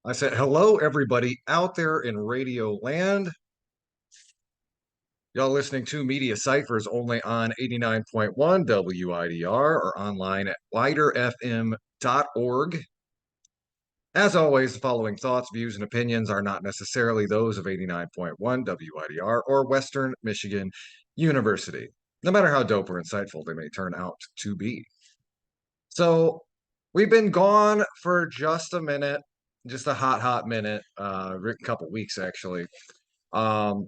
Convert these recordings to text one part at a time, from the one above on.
I said, hello, everybody out there in radio land. Y'all listening to Media Cyphers only on 89.1 WIDR or online at widerfm.org. As always, the following thoughts, views, and opinions are not necessarily those of 89.1 WIDR or Western Michigan University, no matter how dope or insightful they may turn out to be. So, we've been gone for just a minute, just a hot minute, a couple weeks actually. Um,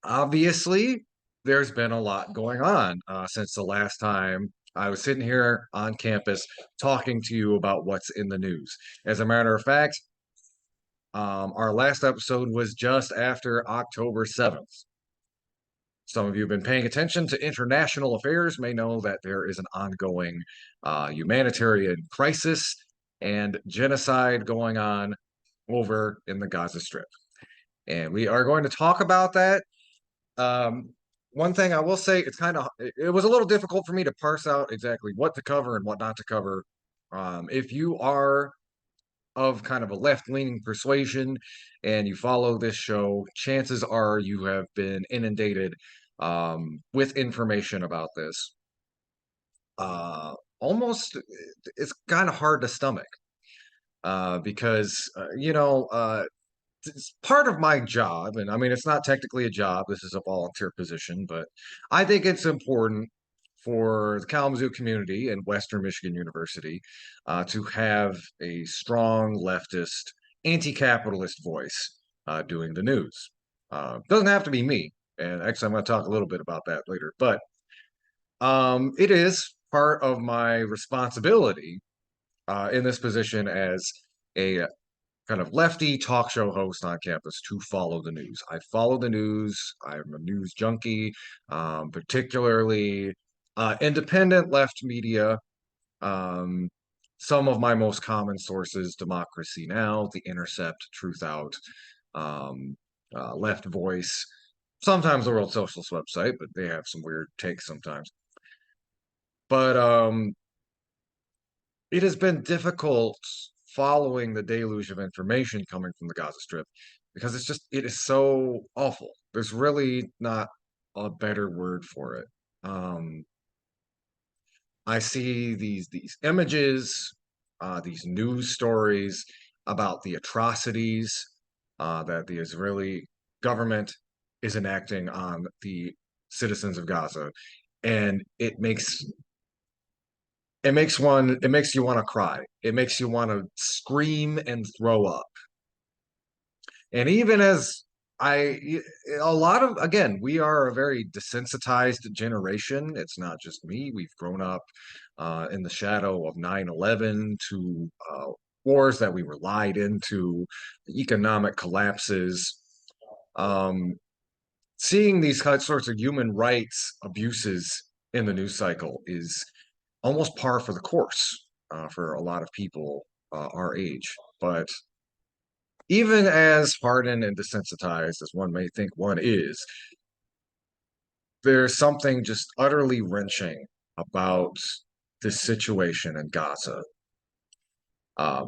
Obviously, there's been a lot going on since the last time I was sitting here on campus talking to you about what's in the news. As a matter of fact, our last episode was just after October 7th. Some of you have been paying attention to international affairs may know that there is an ongoing humanitarian crisis and genocide going on over in the Gaza Strip. And we are going to talk about that. Um, One thing I will say, it was a little difficult for me to parse out exactly what to cover and what not to cover. If you are of kind of a left-leaning persuasion and you follow this show, chances are you have been inundated with information about this. Almost, it's kind of hard to stomach because it's part of my job, and I mean, it's not technically a job. This is a volunteer position, but I think it's important for the Kalamazoo community and Western Michigan University to have a strong leftist, anti-capitalist voice doing the news. Doesn't have to be me, and actually, I'm going to talk a little bit about that later. But it is part of my responsibility in this position as a kind of lefty talk show host on campus to follow the news. I follow the news. I'm a news junkie, particularly independent left media. Um, some of my most common sources: Democracy Now!, The Intercept, Truth Out, Left Voice, sometimes the World Socialist website, but they have some weird takes sometimes. But it has been difficult following the deluge of information coming from the Gaza Strip because it is so awful. There's really not a better word for it. I see these images, these news stories about the atrocities that the Israeli government is enacting on the citizens of Gaza, and it makes you want to cry. It makes you want to scream and throw up. And even as I, a lot of, again, we are a very desensitized generation. It's not just me. We've grown up in the shadow of 9/11 to wars that we were lied into, economic collapses. Um, Seeing these sorts of human rights abuses in the news cycle is almost par for the course for a lot of people our age. But even as hardened and desensitized as one may think one is, there's something just utterly wrenching about this situation in Gaza.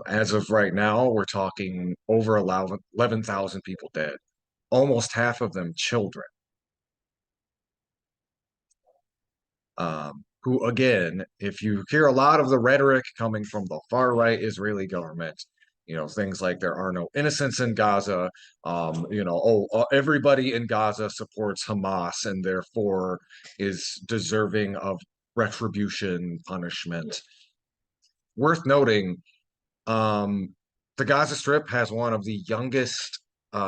As of right now, we're talking over 11,000 people dead, almost half of them children. Who, again, if you hear a lot of the rhetoric coming from the far right Israeli government, things like there are no innocents in Gaza, everybody in Gaza supports Hamas and therefore is deserving of retribution, punishment. Worth noting, the Gaza Strip has one of the youngest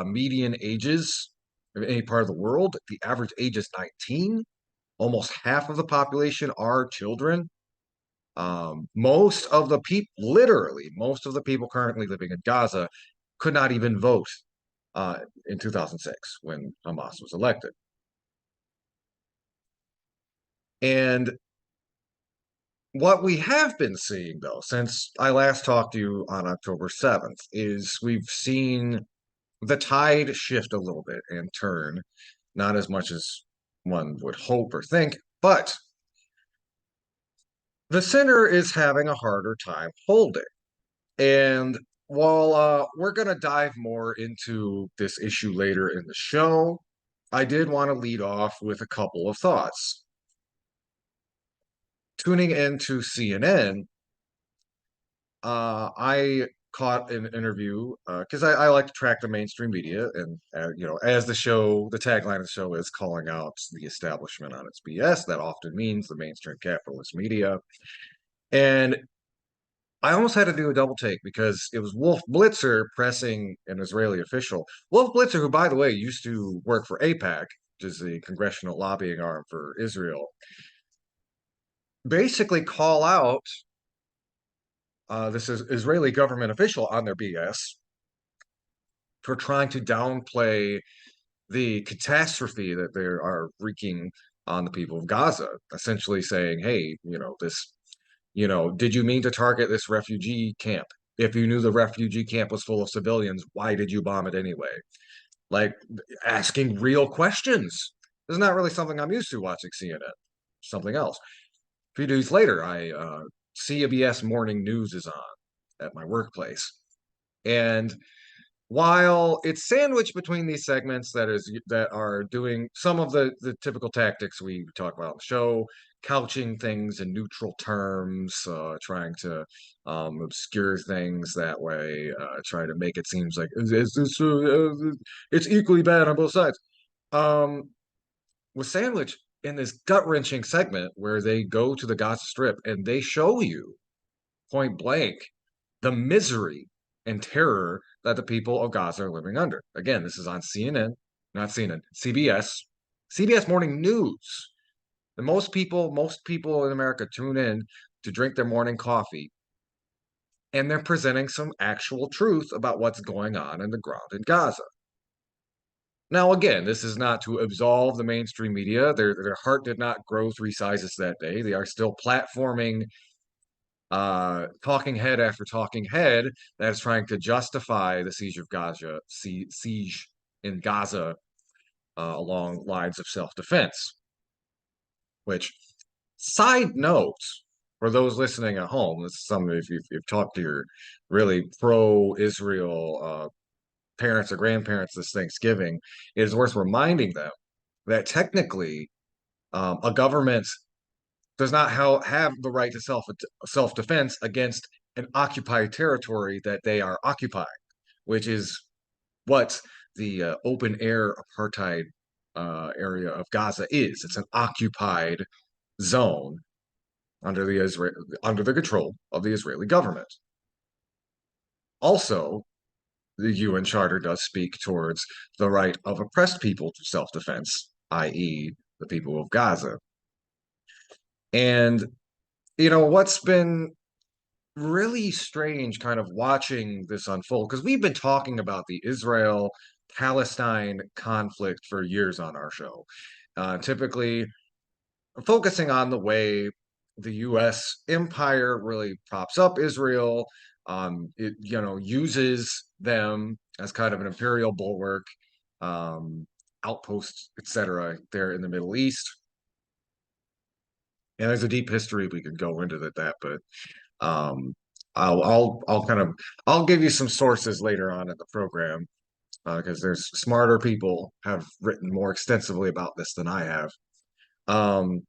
median ages of any part of the world. The average age is 19. Almost half of the population are children. Most of the people, literally, most of the people currently living in Gaza could not even vote in 2006 when Hamas was elected. And what we have been seeing, though, since I last talked to you on October 7th, is we've seen the tide shift a little bit and turn, not as much as one would hope or think, but the center is having a harder time holding. And while we're going to dive more into this issue later in the show, I did want to lead off with a couple of thoughts. Tuning into CNN, I caught an interview because I like to track the mainstream media, and as the tagline of the show is calling out the establishment on its BS. That often means the mainstream capitalist media, and I almost had to do a double take because it was Wolf Blitzer pressing an Israeli official. Wolf Blitzer, who, by the way, used to work for AIPAC, which is the congressional lobbying arm for Israel, basically call out this is Israeli government official on their BS for trying to downplay the catastrophe that they are wreaking on the people of Gaza, essentially saying, hey, did you mean to target this refugee camp? If you knew the refugee camp was full of civilians, why did you bomb it anyway? Like asking real questions. This is not really something I'm used to watching CNN. Something else. A few days later, CBS Morning News is on at my workplace. And while it's sandwiched between these segments that are doing some of the typical tactics we talk about on the show, couching things in neutral terms, trying to obscure things that way, try to make it seems like it's equally bad on both sides. Um, with sandwich in this gut-wrenching segment where they go to the Gaza Strip and they show you point blank the misery and terror that the people of Gaza are living under. Again, this is on CNN, not CNN, CBS, CBS Morning News. And most people in America tune in to drink their morning coffee, and they're presenting some actual truth about what's going on in the ground in Gaza. Now, again, this is not to absolve the mainstream media. Their heart did not grow 3 sizes that day. They are still platforming talking head after talking head that is trying to justify the siege of Gaza, siege in Gaza along lines of self-defense. Which, side note, for those listening at home, this is something if you've talked to your really pro-Israel parents or grandparents this Thanksgiving, it is worth reminding them that technically a government does not have the right to self defense against an occupied territory that they are occupying, which is what the open air apartheid area of Gaza is. It's an occupied zone under the control of the Israeli government. Also, the UN Charter does speak towards the right of oppressed people to self-defense, i.e., the people of Gaza. And what's been really strange kind of watching this unfold because we've been talking about the Israel Palestine conflict for years on our show, typically focusing on the way the US empire really props up Israel. It uses them as kind of an imperial bulwark, outpost, etc. there in the Middle East. And there's a deep history we could go into that, but um, I'll give you some sources later on in the program because there's smarter people have written more extensively about this than I have. Um,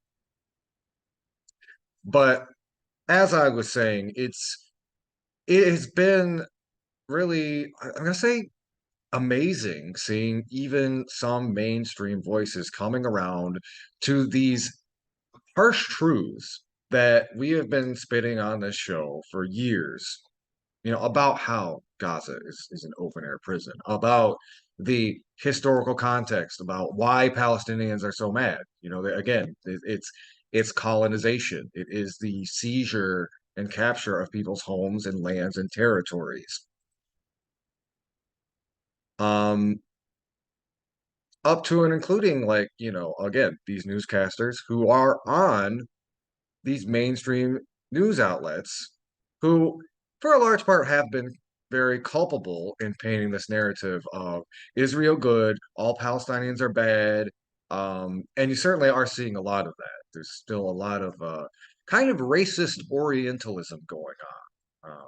but as I was saying, it has been really, I'm gonna say, amazing seeing even some mainstream voices coming around to these harsh truths that we have been spitting on this show for years, about how Gaza is an open air prison, about the historical context, about why Palestinians are so mad. Again, it's colonization. It is the seizure and capture of people's homes and lands and territories. Um, up to and including again, these newscasters who are on these mainstream news outlets who, for a large part, have been very culpable in painting this narrative of Israel good, all Palestinians are bad. And you certainly are seeing a lot of that. There's still a lot of kind of racist Orientalism going on.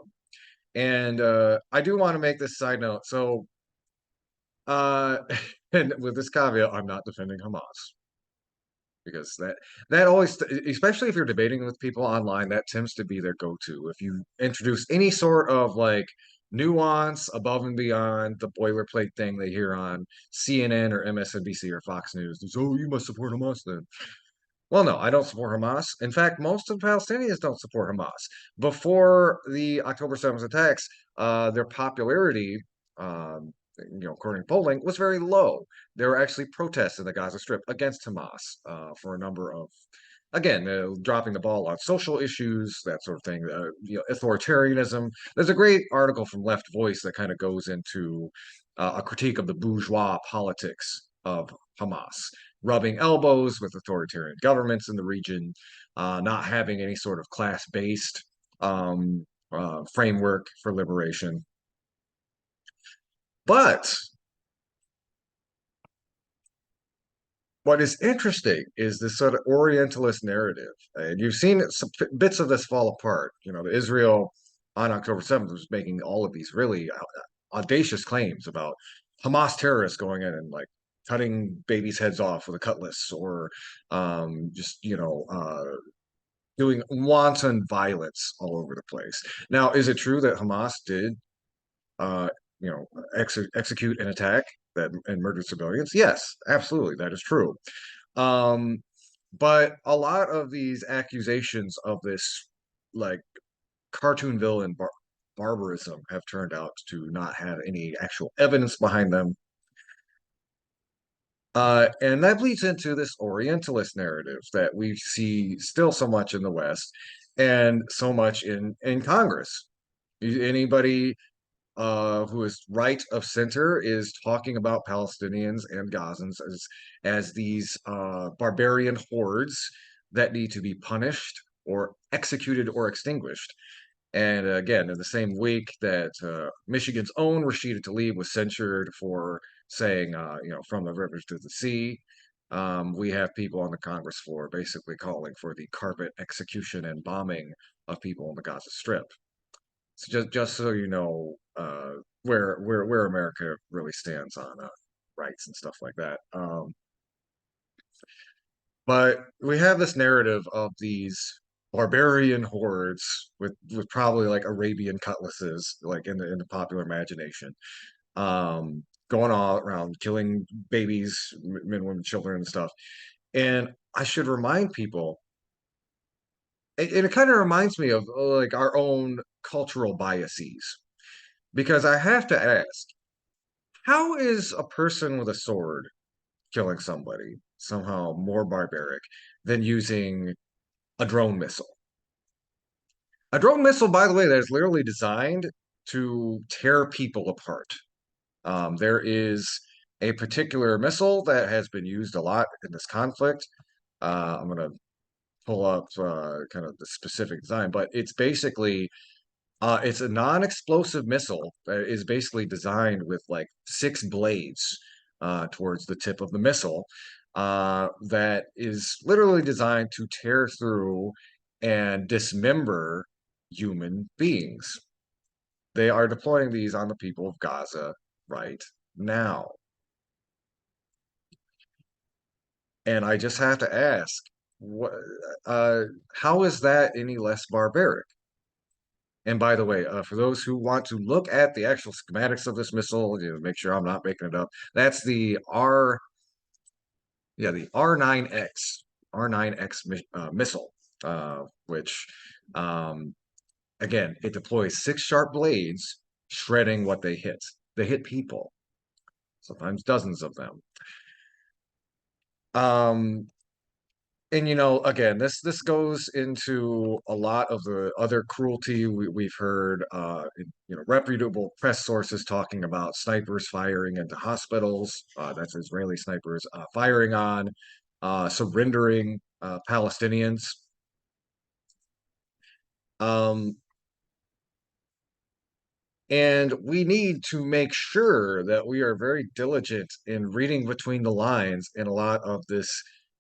And I do want to make this side note. So, uh, and with this caveat, I'm not defending Hamas because that always, especially if you're debating with people online, that tends to be their go-to. If you introduce any sort of like nuance above and beyond the boilerplate thing they hear on CNN or MSNBC or Fox News, it's, oh, you must support Hamas then. Well, no, I don't support Hamas. In fact, most of the Palestinians don't support Hamas. Before the October 7th attacks, their popularity, according to polling, was very low. There were actually protests in the Gaza Strip against Hamas for a number of, again, dropping the ball on social issues, that sort of thing. Authoritarianism. There's a great article from Left Voice that kind of goes into a critique of the bourgeois politics of Hamas, rubbing elbows with authoritarian governments in the region, not having any sort of class-based framework for liberation. But what is interesting is this sort of Orientalist narrative, and you've seen some bits of this fall apart. Israel on October 7th was making all of these really audacious claims about Hamas terrorists going in and like cutting babies' heads off with a cutlass, or just doing wanton violence all over the place. Now, is it true that Hamas did uh, execute an attack that and murdered civilians? Yes, absolutely, that is true. Um, but a lot of these accusations of this like cartoon villain barbarism have turned out to not have any actual evidence behind them. And that leads into this Orientalist narrative that we see still so much in the West and so much in Congress. Anybody who is right of center is talking about Palestinians and Gazans as these barbarian hordes that need to be punished or executed or extinguished. And again, in the same week that Michigan's own Rashida Tlaib was censured for saying, from the rivers to the sea, we have people on the Congress floor basically calling for the carpet execution and bombing of people in the Gaza Strip. So just so you know where America really stands on rights and stuff like that. But we have this narrative of these barbarian hordes with probably like Arabian cutlasses, like in the popular imagination, going all around killing babies, men, women, children, and stuff. And I should remind people, and it kind of reminds me of like our own cultural biases, because I have to ask, how is a person with a sword killing somebody somehow more barbaric than using a drone missile? A drone missile, by the way, that is literally designed to tear people apart. There is a particular missile that has been used a lot in this conflict. I'm going to pull up kind of the specific design, but it's a non-explosive missile that is basically designed with like 6 blades towards the tip of the missile that is literally designed to tear through and dismember human beings. They are deploying these on the people of Gaza right now. And I just have to ask, what, how is that any less barbaric? And by the way, for those who want to look at the actual schematics of this missile, make sure I'm not making it up. That's the R9X missile, which again, it deploys 6 sharp blades, shredding what they hit. They hit people, sometimes dozens of them. And again, this goes into a lot of the other cruelty we've heard. Reputable press sources talking about snipers firing into hospitals. That's Israeli snipers firing on surrendering Palestinians. Um, and we need to make sure that we are very diligent in reading between the lines in a lot of this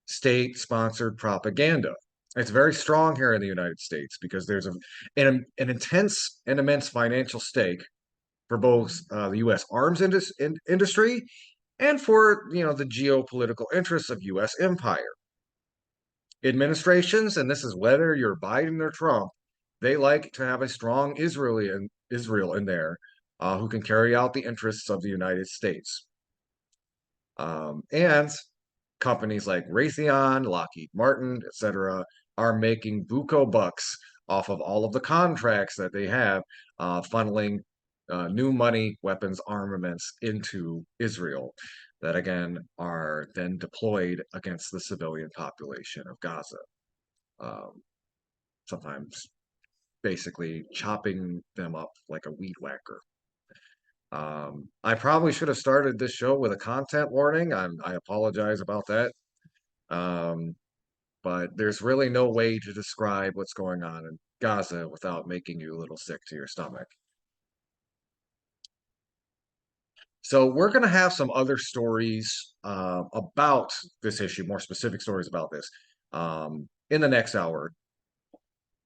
state-sponsored propaganda. It's very strong here in the United States because there's an intense and immense financial stake for both the U.S. arms industry and for the geopolitical interests of U.S. empire. Administrations, and this is whether you're Biden or Trump, they like to have a strong Israel in there who can carry out the interests of the United States. And companies like Raytheon, Lockheed Martin, etc., are making buco bucks off of all of the contracts that they have, funneling new money, weapons, armaments into Israel that again are then deployed against the civilian population of Gaza. Um, Sometimes basically chopping them up like a weed whacker. I probably should have started this show with a content warning. I apologize about that. Um, but there's really no way to describe what's going on in Gaza without making you a little sick to your stomach. So we're going to have some other stories about this issue, more specific stories about this in the next hour.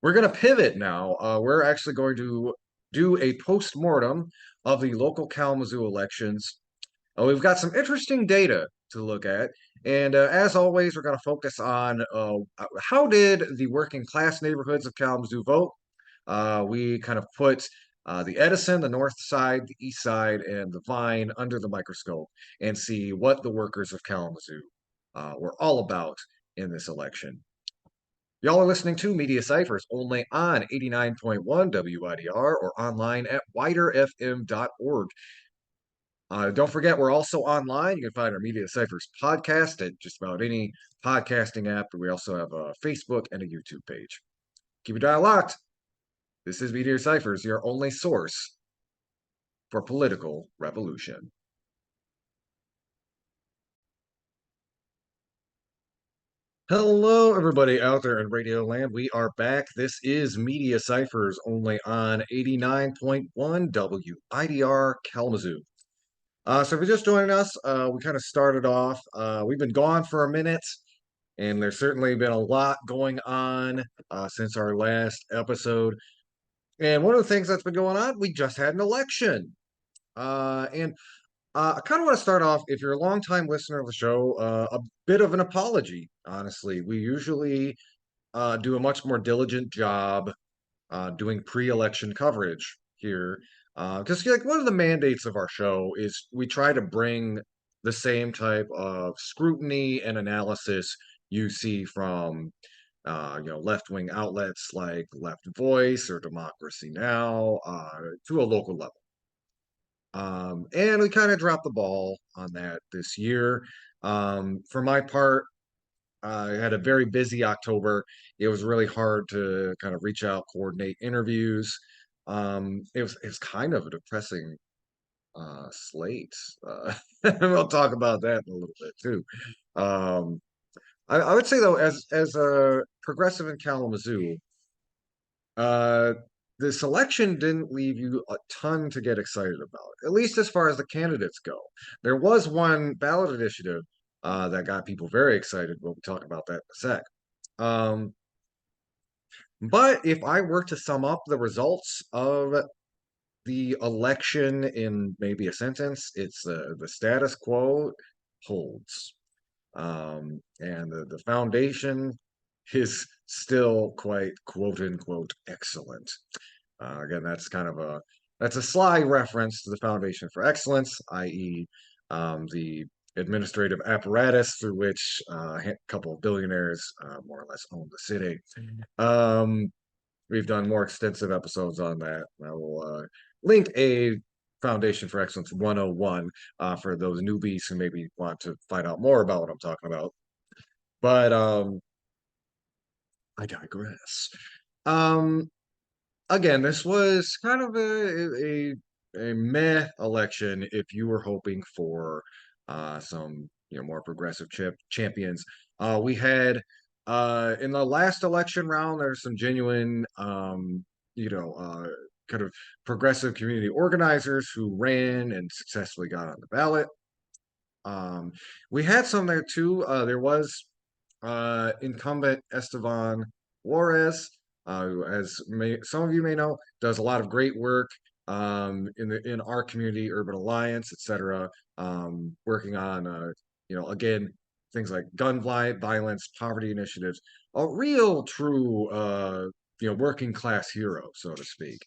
We're going to pivot now. We're actually going to do a post-mortem of the local Kalamazoo elections. We've got some interesting data to look at. And as always, we're going to focus on how did the working class neighborhoods of Kalamazoo vote? We kind of put the Edison, the north side, the east side, and the Vine under the microscope and see what the workers of Kalamazoo were all about in this election. Y'all are listening to Media Cyphers only on 89.1 WIDR or online at widerfm.org. Don't forget, we're also online. You can find our Media Cyphers podcast at just about any podcasting app. We also have a Facebook and a YouTube page. Keep your dial locked. This is Media Cyphers, your only source for political revolution. Hello, everybody out there in Radio Land. We are back. This is Media Cyphers only on 89.1 WIDR Kalamazoo. So if you're just joining us, we kind of started off. We've been gone for a minute, and there's certainly been a lot going on since our last episode. And one of the things that's been going on, we just had an election. And I kind of want to start off, if you're a longtime listener of the show, a bit of an apology, honestly. We usually do a much more diligent job doing pre-election coverage here. Because like one of the mandates of our show is we try to bring the same type of scrutiny and analysis you see from left-wing outlets like Left Voice or Democracy Now to a local level. And we kind of dropped the ball on that this year. For my part, I had a very busy October. It was really hard to kind of reach out, coordinate interviews. It was kind of a depressing slate. We'll talk about that in a little bit too. Um, I would say though, as a progressive in Kalamazoo, uh, the selection didn't leave you a ton to get excited about, at least as far as the candidates go. There was one ballot initiative that got people very excited. We'll talk about that in a sec. Um, but if I were to sum up the results of the election in maybe a sentence, it's the status quo holds. And the foundation is still quite quote unquote excellent. Again, that's a sly reference to the Foundation for Excellence, i.e., the administrative apparatus through which a couple of billionaires more or less own the city. We've done more extensive episodes on that. I will link a Foundation for Excellence 101 for those newbies who maybe want to find out more about what I'm talking about. But I digress. Um, Again, this was kind of a meh election if you were hoping for some more progressive champions. We had in the last election round, there's some genuine kind of progressive community organizers who ran and successfully got on the ballot. We had some there too. There was incumbent Esteban Juarez, who, some of you may know, does a lot of great work in our community, Urban Alliance, etc. Working on again, things like gun violence, poverty initiatives, a real true working class hero, so to speak.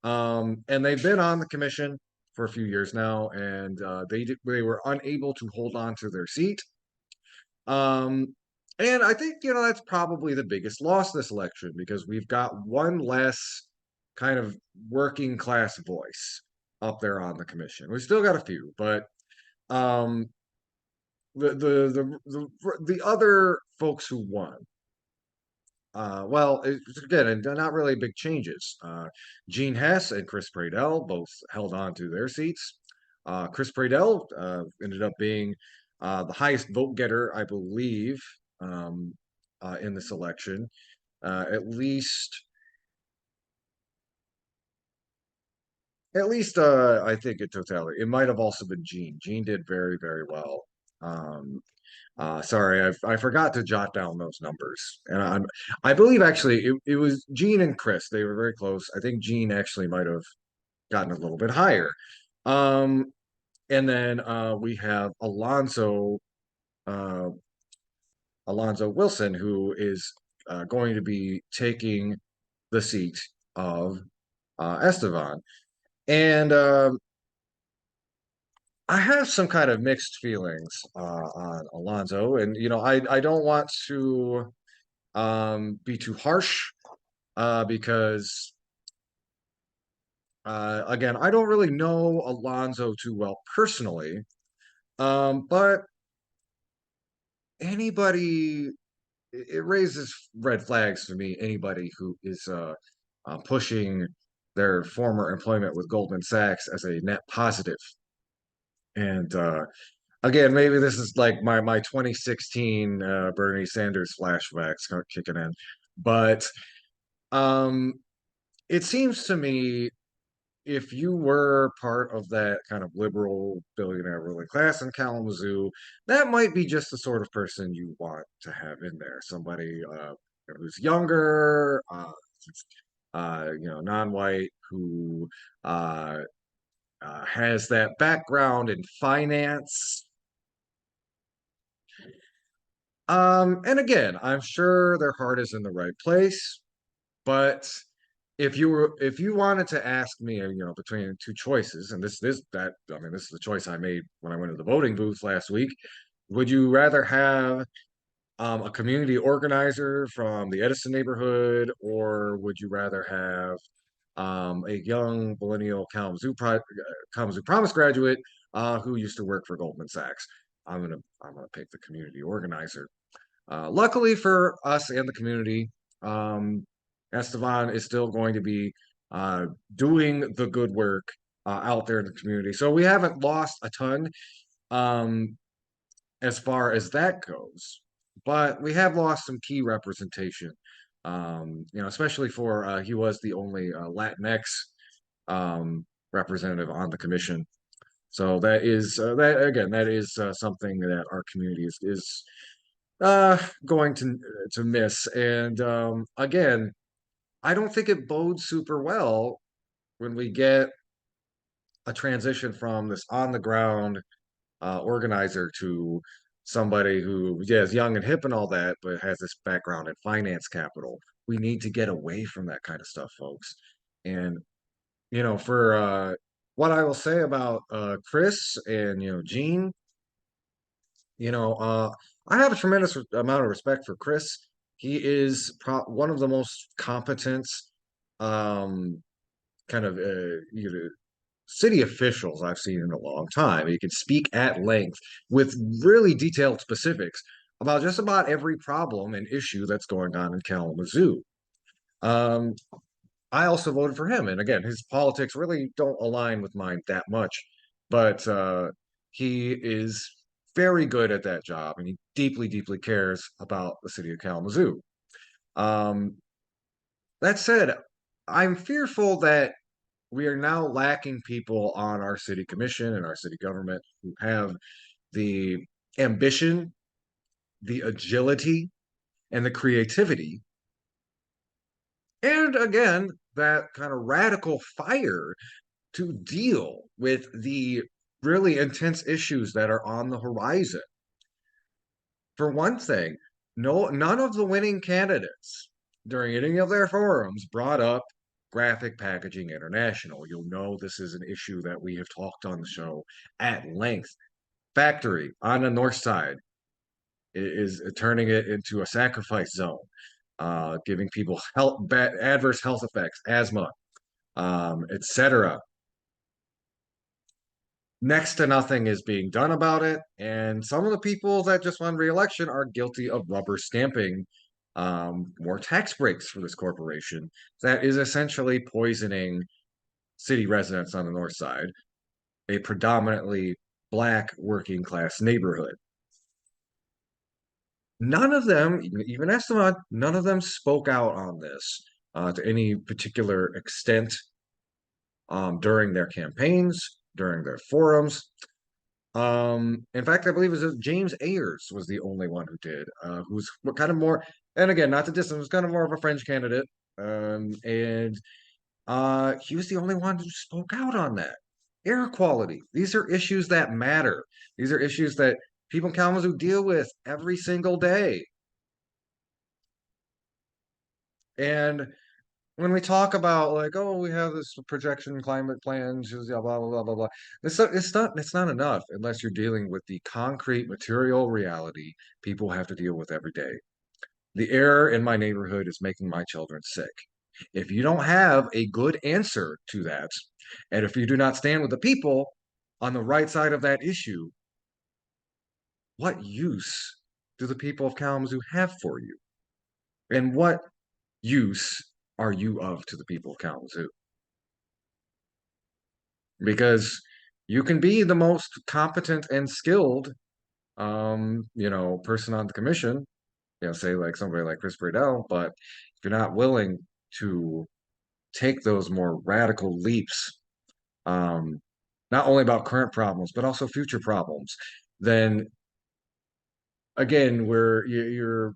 And they've been on the commission for a few years now, and they were unable to hold on to their seat. Um, and I think that's probably the biggest loss this election, because we've got one less kind of working class voice up there on the commission. We've still got a few, but um, the other folks who won, well, again, and not really big changes. Gene Hess and Chris Pradell both held on to their seats. Chris Pradell ended up being the highest vote getter, I believe, in this election. At least, I think in totality. It might have also been Gene. Gene did very, very well. Um, Sorry, I forgot to jot down those numbers, and I believe actually it was Gene and Chris. They were very close. I think Gene actually might have gotten a little bit higher. Um, and then we have uh, Alonzo Wilson, who is going to be taking the seat of Estevan. And I have some kind of mixed feelings on Alonzo, and I don't want to be too harsh because again, I don't really know Alonzo too well personally, but anybody it raises red flags for me. Anybody who is pushing their former employment with Goldman Sachs as a net positive. And again, maybe this is like my 2016 Bernie Sanders flashbacks kicking in, but um, it seems to me if you were part of that kind of liberal billionaire ruling class in Kalamazoo, that might be just the sort of person you want to have in there. Somebody who's younger, non-white, who uh, has that background in finance. And again, I'm sure their heart is in the right place, but if you wanted to ask me, between two choices, and this is the choice I made when I went to the voting booth last week. Would you rather have a community organizer from the Edison neighborhood, or would you rather have a young millennial Kalamazoo Promise graduate who used to work for Goldman Sachs? I'm gonna pick the community organizer. Luckily for us and the community, Estevan is still going to be uh, doing the good work out there in the community. So we haven't lost a ton um, as far as that goes, but we have lost some key representation. Especially for he was the only Latinx representative on the commission. So that is something that our community is going to miss. And again, I don't think it bodes super well when we get a transition from this on the ground organizer to somebody who, yeah, is young and hip and all that, but has this background in finance capital. We need to get away from that kind of stuff, folks. And for what I will say about Chris and Gene, you know, uh, I have a tremendous amount of respect for Chris. He is one of the most competent, um, kind of city officials I've seen in a long time. He can speak at length with really detailed specifics about just about every problem and issue that's going on in Kalamazoo. Um, I also voted for him, and again, his politics really don't align with mine that much, but he is very good at that job, and he deeply, deeply cares about the city of Kalamazoo. Um, that said, I'm fearful that we are now lacking people on our city commission and our city government who have the ambition, the agility, and the creativity And again, that kind of radical fire to deal with the really intense issues that are on the horizon. For one thing, none of the winning candidates during any of their forums brought up Graphic Packaging International. You'll know this is an issue that we have talked on the show at length. Factory on the north side is turning it into a sacrifice zone, giving people adverse health effects, asthma, etc. Next to nothing is being done about it, and some of the people that just won re-election are guilty of rubber stamping more tax breaks for this corporation that is essentially poisoning city residents on the north side, a predominantly black working class neighborhood. None of them, even Esteban, none of them spoke out on this to any particular extent during their campaigns, during their forums. In fact, I believe it was James Ayers was the only one who did, who's kind of more, and again, not to distance, was kind of more of a French candidate. And he was the only one who spoke out on that. Air quality. These are issues that matter. These are issues that people in Kalamazoo deal with every single day. And when we talk about like, oh, we have this projection climate plans, blah blah blah blah blah. It's not enough unless you're dealing with the concrete material reality people have to deal with every day. The air in my neighborhood is making my children sick. If you don't have a good answer to that, and if you do not stand with the people on the right side of that issue, what use do the people of Kalamazoo have for you? And what use are you of to the people of Kalamazoo? Because you can be the most competent and skilled person on the commission, say like somebody like Chris Bradell, but if you're not willing to take those more radical leaps, um, not only about current problems, but also future problems, then again, you're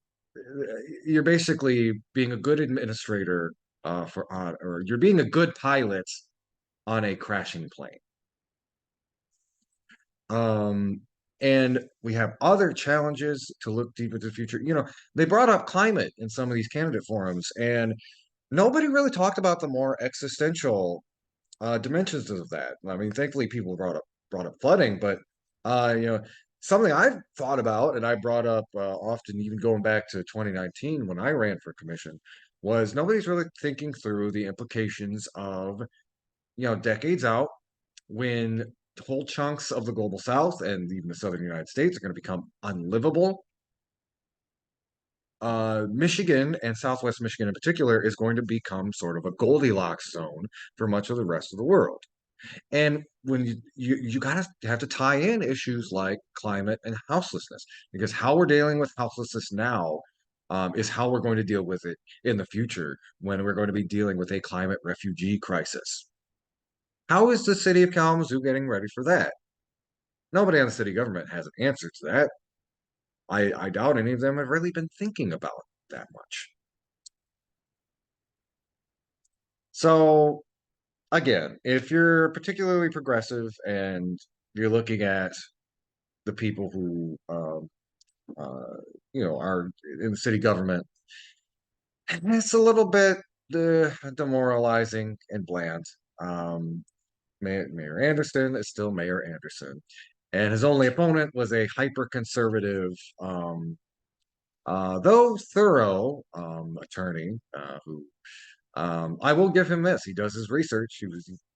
basically being a good administrator or you're being a good pilot on a crashing plane. Um, and we have other challenges to look deep into the future. They brought up climate in some of these candidate forums, and nobody really talked about the more existential dimensions of that. I mean, thankfully, people brought up flooding, but something I've thought about and I brought up often, even going back to 2019 when I ran for commission, was nobody's really thinking through the implications of decades out when whole chunks of the global south and even the southern United States are going to become unlivable. Michigan and Southwest Michigan in particular is going to become sort of a Goldilocks zone for much of the rest of the world. And when you gotta have to tie in issues like climate and houselessness, because how we're dealing with houselessness now is how we're going to deal with it in the future when we're going to be dealing with a climate refugee crisis. How is the city of Kalamazoo getting ready for that? Nobody on the city government has an answer to that. I doubt any of them have really been thinking about it that much. So again, if you're particularly progressive and you're looking at the people who uh, are in the city government, it's a little bit demoralizing and bland. Mayor Anderson is still Mayor Anderson, and his only opponent was a hyper conservative, though thorough attorney who I will give him this. He does his research. He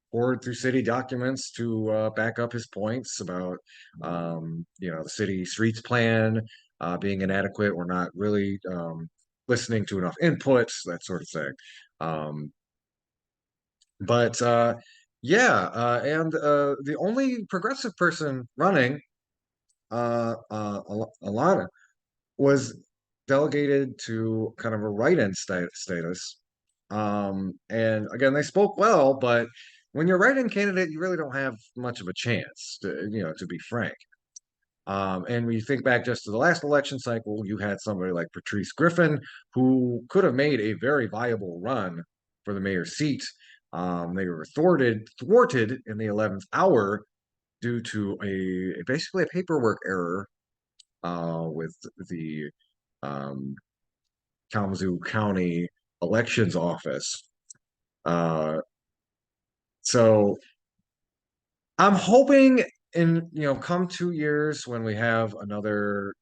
poured through city documents to back up his points about, the city streets plan being inadequate or not really listening to enough inputs, that sort of thing. Um, but yeah, and the only progressive person running, Alana, was delegated to kind of a write-in status. And again, they spoke well, but when you're a write-in candidate, you really don't have much of a chance to be frank. And we think back just to the last election cycle, you had somebody like Patrice Griffin, who could have made a very viable run for the mayor's seat. They were thwarted in the 11th hour due to basically a paperwork error with the um, Kalamazoo County Elections Office. Uh, so I'm hoping in come 2 years when we have another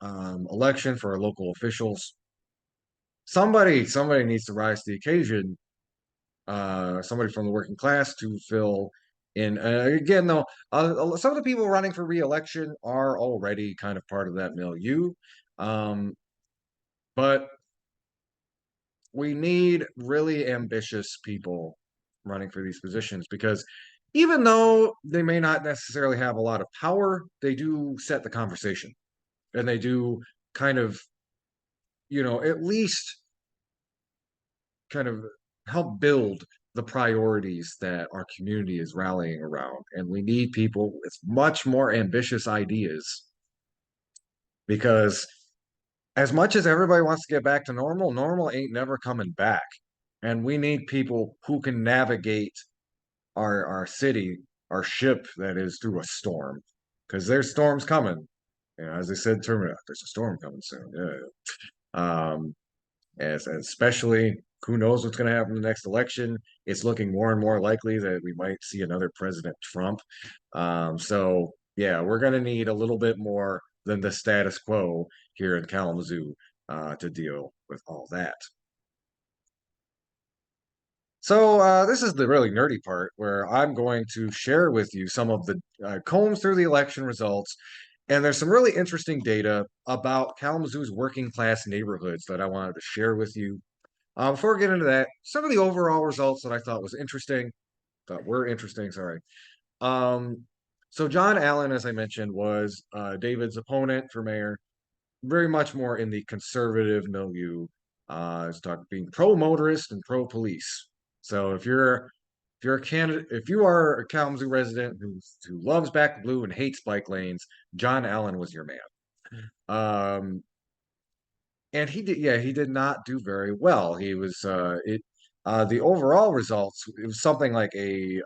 election for our local officials, somebody needs to rise to the occasion. Somebody from the working class to fill in. Again, though, some of the people running for re-election are already kind of part of that milieu, but we need really ambitious people running for these positions because even though they may not necessarily have a lot of power, they do set the conversation and they do kind of, at least kind of help build the priorities that our community is rallying around. And we need people with much more ambitious ideas because as much as everybody wants to get back to normal, normal ain't never coming back. And we need people who can navigate our city, our ship that is through a storm. Because there's storms coming. As I said, Terminator, there's a storm coming soon. Yeah. As especially who knows what's going to happen in the next election. It's looking more and more likely that we might see another President Trump. So yeah, we're going to need a little bit more than the status quo here in Kalamazoo to deal with all that. So this is the really nerdy part where I'm going to share with you some of the combs through the election results. And there's some really interesting data about Kalamazoo's working class neighborhoods that I wanted to share with you. Before we get into that, some of the overall results that I thought were interesting, sorry. Um, so John Allen, as I mentioned, was David's opponent for mayor, very much more in the conservative milieu. It's talking being pro-motorist and pro-police. So if you're a candidate, if you are a Kalamazoo resident who loves back blue and hates bike lanes, John Allen was your man. Um, and he did not do very well. He was the overall results, it was something like a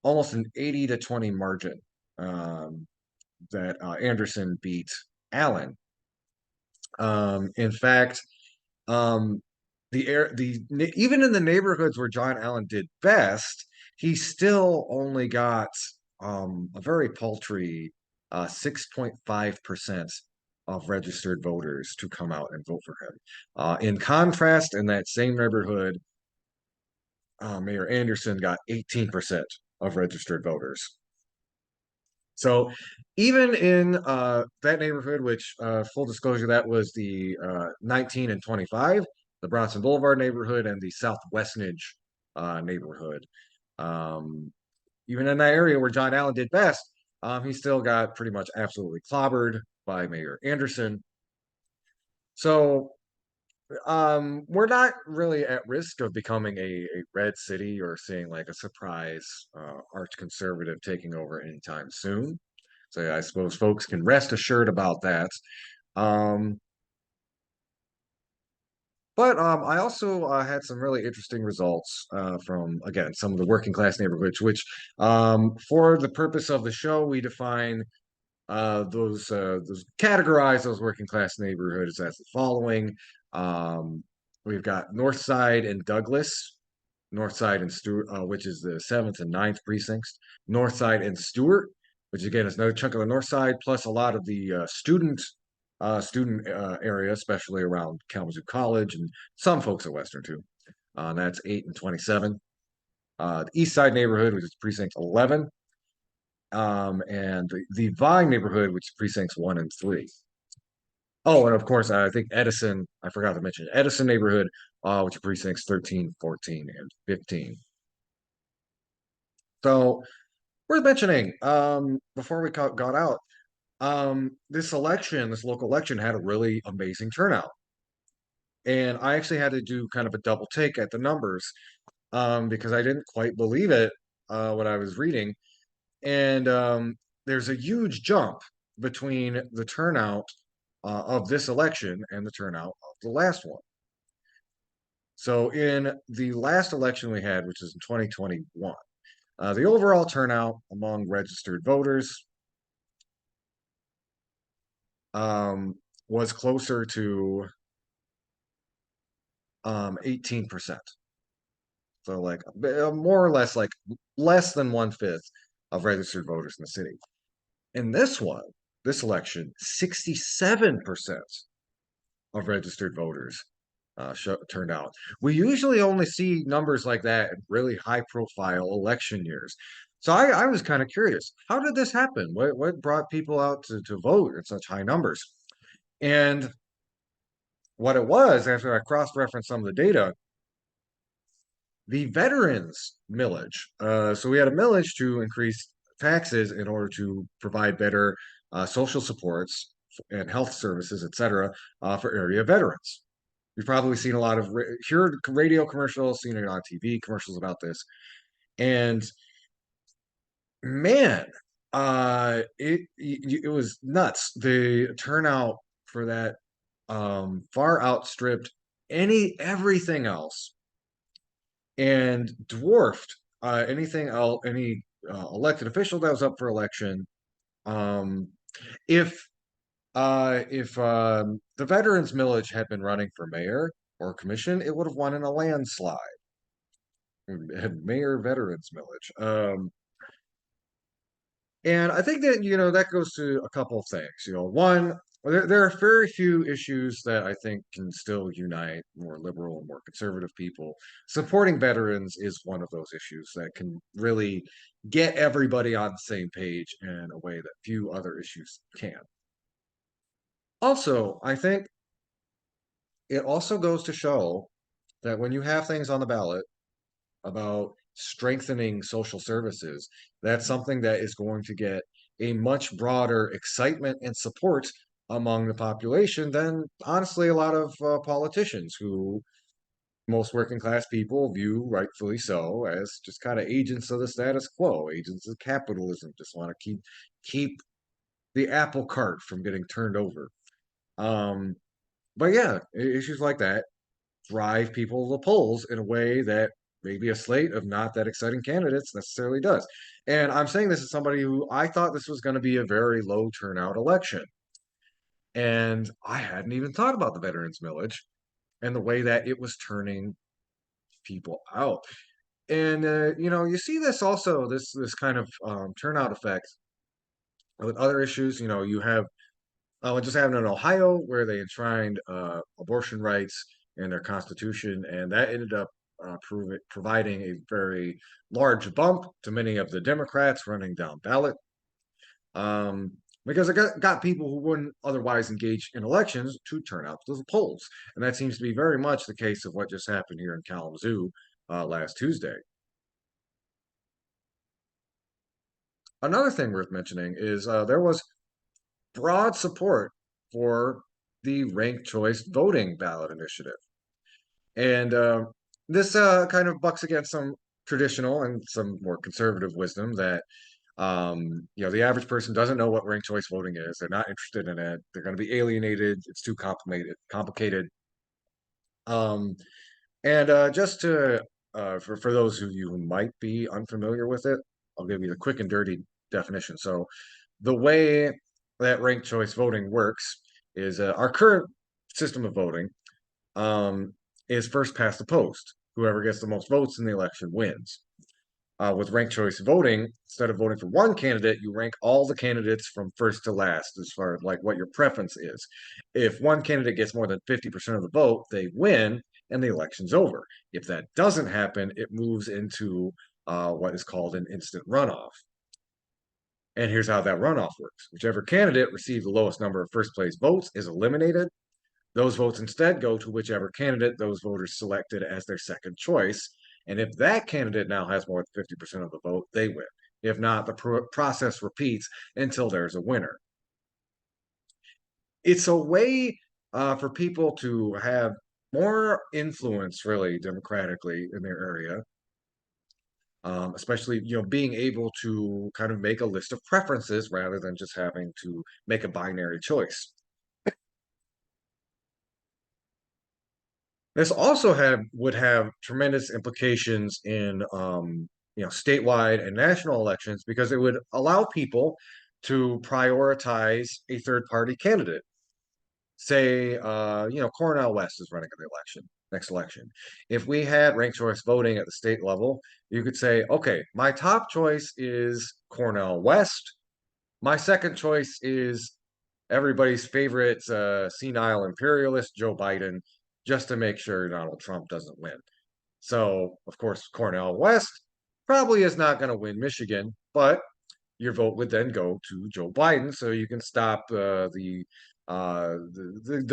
almost an 80 to 20 margin that Anderson beat Allen. In fact, um, even in the neighborhoods where John Allen did best, he still only got a very paltry 6.5% of registered voters to come out and vote for him. In contrast, in that same neighborhood, Mayor Anderson got 18% of registered voters. So even in that neighborhood, which full disclosure, that was the 19 and 25, the Bronson Boulevard neighborhood and the South Westnedge neighborhood. Um, Even in that area where John Allen did best, he still got pretty much absolutely clobbered by Mayor Anderson. So we're not really at risk of becoming a red city or seeing like a surprise arch conservative taking over anytime soon. So yeah, I suppose folks can rest assured about that. Um, but I also had some really interesting results from, again, some of the working class neighborhoods, which for the purpose of the show, we define those categorize those working class neighborhoods as the following. We've got North Side and Douglas, North Side and Stewart, which is the 7th and 9th precincts, North Side and Stewart, which again is another chunk of the North Side, plus a lot of the student area, especially around Kalamazoo College and some folks at Western too. That's 8 and 27. The East Side neighborhood, which is precinct 11, and the Vine neighborhood, which is precincts 1 and 3. Oh, and of course, I think Edison, I forgot to mention Edison neighborhood, which is precincts 13, 14, and 15. So worth mentioning, before we got out, this election, this local election had a really amazing turnout. And I actually had to do kind of a double take at the numbers because I didn't quite believe it when I was reading. And there's a huge jump between the turnout of this election and the turnout of the last one. So in the last election we had, which is in 2021, the overall turnout among registered voters was closer to 18%. So like more or less like less than 1/5 of registered voters in the city. In this one, this election, 67% of registered voters turned out. We usually only see numbers like that in really high profile election years. So I was kind of curious, how did this happen? What brought people out to vote in such high numbers? And what it was, after I cross-referenced some of the data, the veterans millage. So we had a millage to increase taxes in order to provide better social supports and health services, et cetera, for area veterans. You've probably seen a lot of heard radio commercials, seen it on TV commercials about this, and man, it was nuts. The turnout for that far outstripped everything else and dwarfed anything else, any elected official that was up for election. Um, if if the veterans millage had been running for mayor or commission, it would have won in a landslide. It had mayor veterans millage. And I think that, that goes to a couple of things. One, there are very few issues that I think can still unite more liberal and more conservative people. Supporting veterans is one of those issues that can really get everybody on the same page in a way that few other issues can. Also, I think it also goes to show that when you have things on the ballot about strengthening social services, that's something that is going to get a much broader excitement and support among the population than, honestly, a lot of politicians who most working class people view, rightfully so, as just kind of agents of the status quo, agents of capitalism, just want to keep the apple cart from getting turned over. Um, but yeah, issues like that drive people to the polls in a way that maybe a slate of not that exciting candidates necessarily does. And I'm saying this as somebody who I thought this was going to be a very low turnout election. And I hadn't even thought about the veterans millage and the way that it was turning people out. And you see this also, this kind of turnout effect with other issues. You have what just happened in Ohio, where they enshrined abortion rights in their constitution, and that ended up providing a very large bump to many of the Democrats running down ballot, um, because it got people who wouldn't otherwise engage in elections to turn out to the polls, and that seems to be very much the case of what just happened here in Kalamazoo last Tuesday. Another thing worth mentioning is there was broad support for the ranked choice voting ballot initiative. And this kind of bucks against some traditional and some more conservative wisdom that the average person doesn't know what ranked choice voting is. They're not interested in it. They're going to be alienated. It's too complicated. Um, and just to for those of you who might be unfamiliar with it, I'll give you the quick and dirty definition. So the way that ranked choice voting works is our current system of voting um, is first past the post. Whoever gets the most votes in the election wins. With ranked choice voting, instead of voting for one candidate, you rank all the candidates from first to last as far as like what your preference is. If one candidate gets more than 50% of the vote, they win and the election's over. If that doesn't happen, it moves into what is called an instant runoff. And here's how that runoff works. Whichever candidate received the lowest number of first place votes is eliminated. Those votes instead go to whichever candidate those voters selected as their second choice. And if that candidate now has more than 50% of the vote, they win. If not, the process repeats until there's a winner. It's a way for people to have more influence, really, democratically in their area, especially being able to kind of make a list of preferences rather than just having to make a binary choice. This also would have tremendous implications in statewide and national elections because it would allow people to prioritize a third party candidate. Say, Cornell West is running in the next election. If we had ranked choice voting at the state level, you could say, okay, my top choice is Cornell West. My second choice is everybody's favorite senile imperialist, Joe Biden, just to make sure Donald Trump doesn't win. So, of course, Cornell West probably is not going to win Michigan, but your vote would then go to Joe Biden, so you can stop the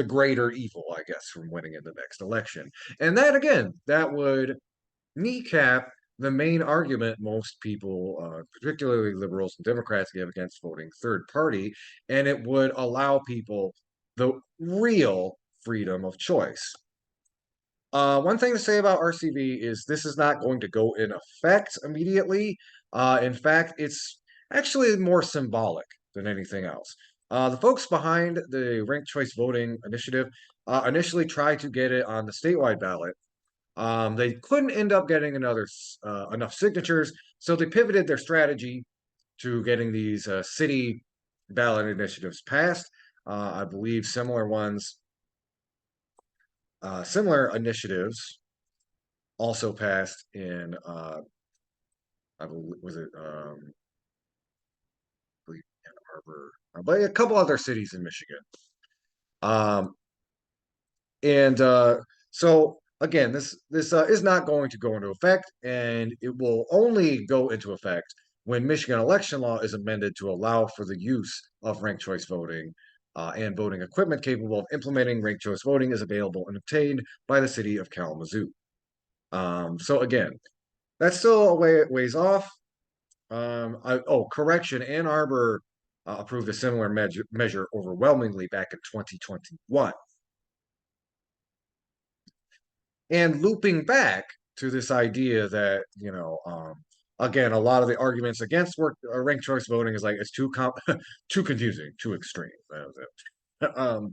greater evil, I guess, from winning in the next election. And that again, that would kneecap the main argument most people, particularly liberals and Democrats, give against voting third party, and it would allow people the real freedom of choice. One thing to say about RCV is this is not going to go in effect immediately. In fact, it's actually more symbolic than anything else. The folks behind the ranked choice voting initiative initially tried to get it on the statewide ballot. They couldn't end up getting enough signatures, so they pivoted their strategy to getting these city ballot initiatives passed. I believe similar initiatives also passed in I believe was it I believe Ann Arbor, but a couple other cities in Michigan. Um, and so again, this is not going to go into effect, and it will only go into effect when Michigan election law is amended to allow for the use of ranked choice voting. And voting equipment capable of implementing ranked choice voting is available and obtained by the city of Kalamazoo. So again, that's still a ways off. Correction, Ann Arbor approved a similar measure overwhelmingly back in 2021. And looping back to this idea that, again, a lot of the arguments against ranked choice voting is like it's too confusing, too extreme. That was it.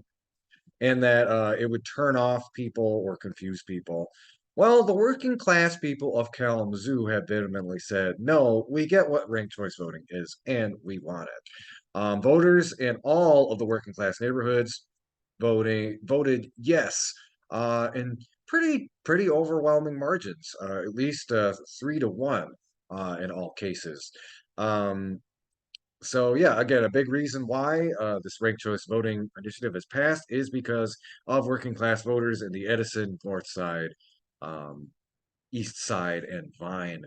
And that it would turn off people or confuse people. Well, the working class people of Kalamazoo have vehemently said, no, we get what ranked choice voting is, and we want it. Voters in all of the working class neighborhoods voted yes in pretty overwhelming margins, at least 3-1 in all cases. Um, so yeah, again, a big reason why this ranked choice voting initiative has passed is because of working class voters in the Edison, North Side, um, East Side, and Vine.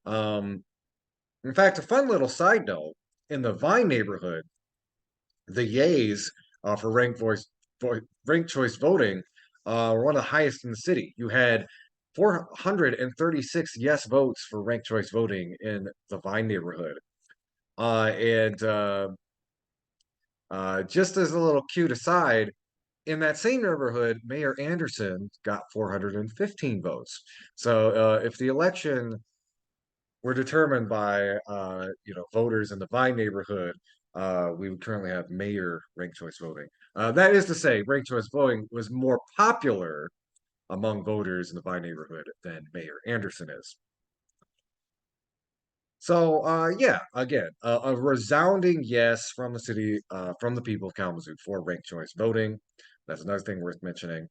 Um, in fact, a fun little side note, in the Vine neighborhood, the yays for ranked choice voting were one of the highest in the city. You had 436 yes votes for ranked choice voting in the Vine neighborhood. And just as a little cute aside, in that same neighborhood, Mayor Anderson got 415 votes. So if the election were determined by voters in the Vine neighborhood, we would currently have mayor ranked choice voting. That is to say, ranked choice voting was more popular among voters in the Vine neighborhood than Mayor Anderson is. So yeah, again, a resounding yes from the city, from the people of Kalamazoo for ranked choice voting. That's another thing worth mentioning.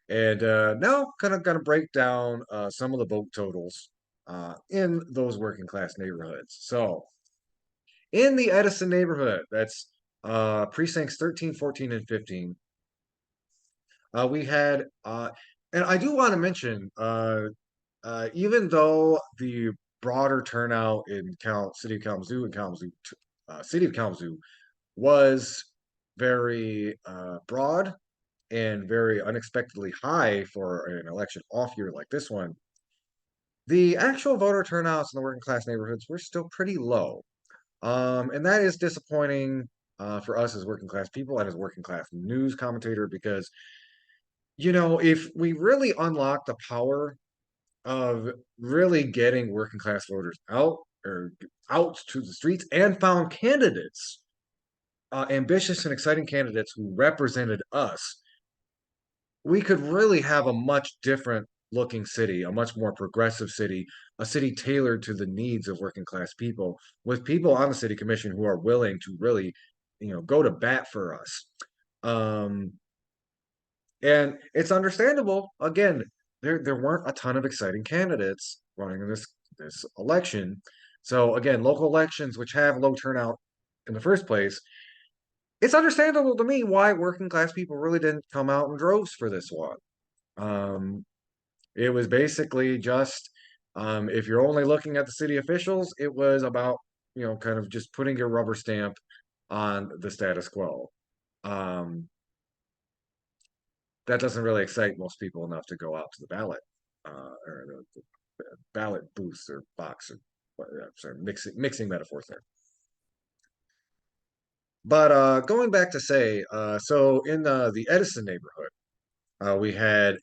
And now, kind of going to break down some of the vote totals in those working class neighborhoods. So, in the Edison neighborhood, that's precincts 13, 14, and 15, we had, and I do want to mention, even though the broader turnout in City of Kalamazoo and City of Kalamazoo was very broad and very unexpectedly high for an election off year like this one, the actual voter turnouts in the working class neighborhoods were still pretty low. And that is disappointing for us as working class people and as working class news commentator because, if we really unlock the power of really getting working class voters out or out to the streets and found candidates, ambitious and exciting candidates who represented us, we could really have a much different looking city, a much more progressive city, a city tailored to the needs of working class people, with people on the city commission who are willing to really, go to bat for us. Um, and it's understandable. Again, there weren't a ton of exciting candidates running in this election. So again, local elections, which have low turnout in the first place, it's understandable to me why working class people really didn't come out in droves for this one. Um, it was basically just, if you're only looking at the city officials, it was about, kind of just putting your rubber stamp on the status quo. Um, that doesn't really excite most people enough to go out to the ballot, or the ballot booth or box or sorry, mixing metaphors there. But going back to say, so in the Edison neighborhood, we had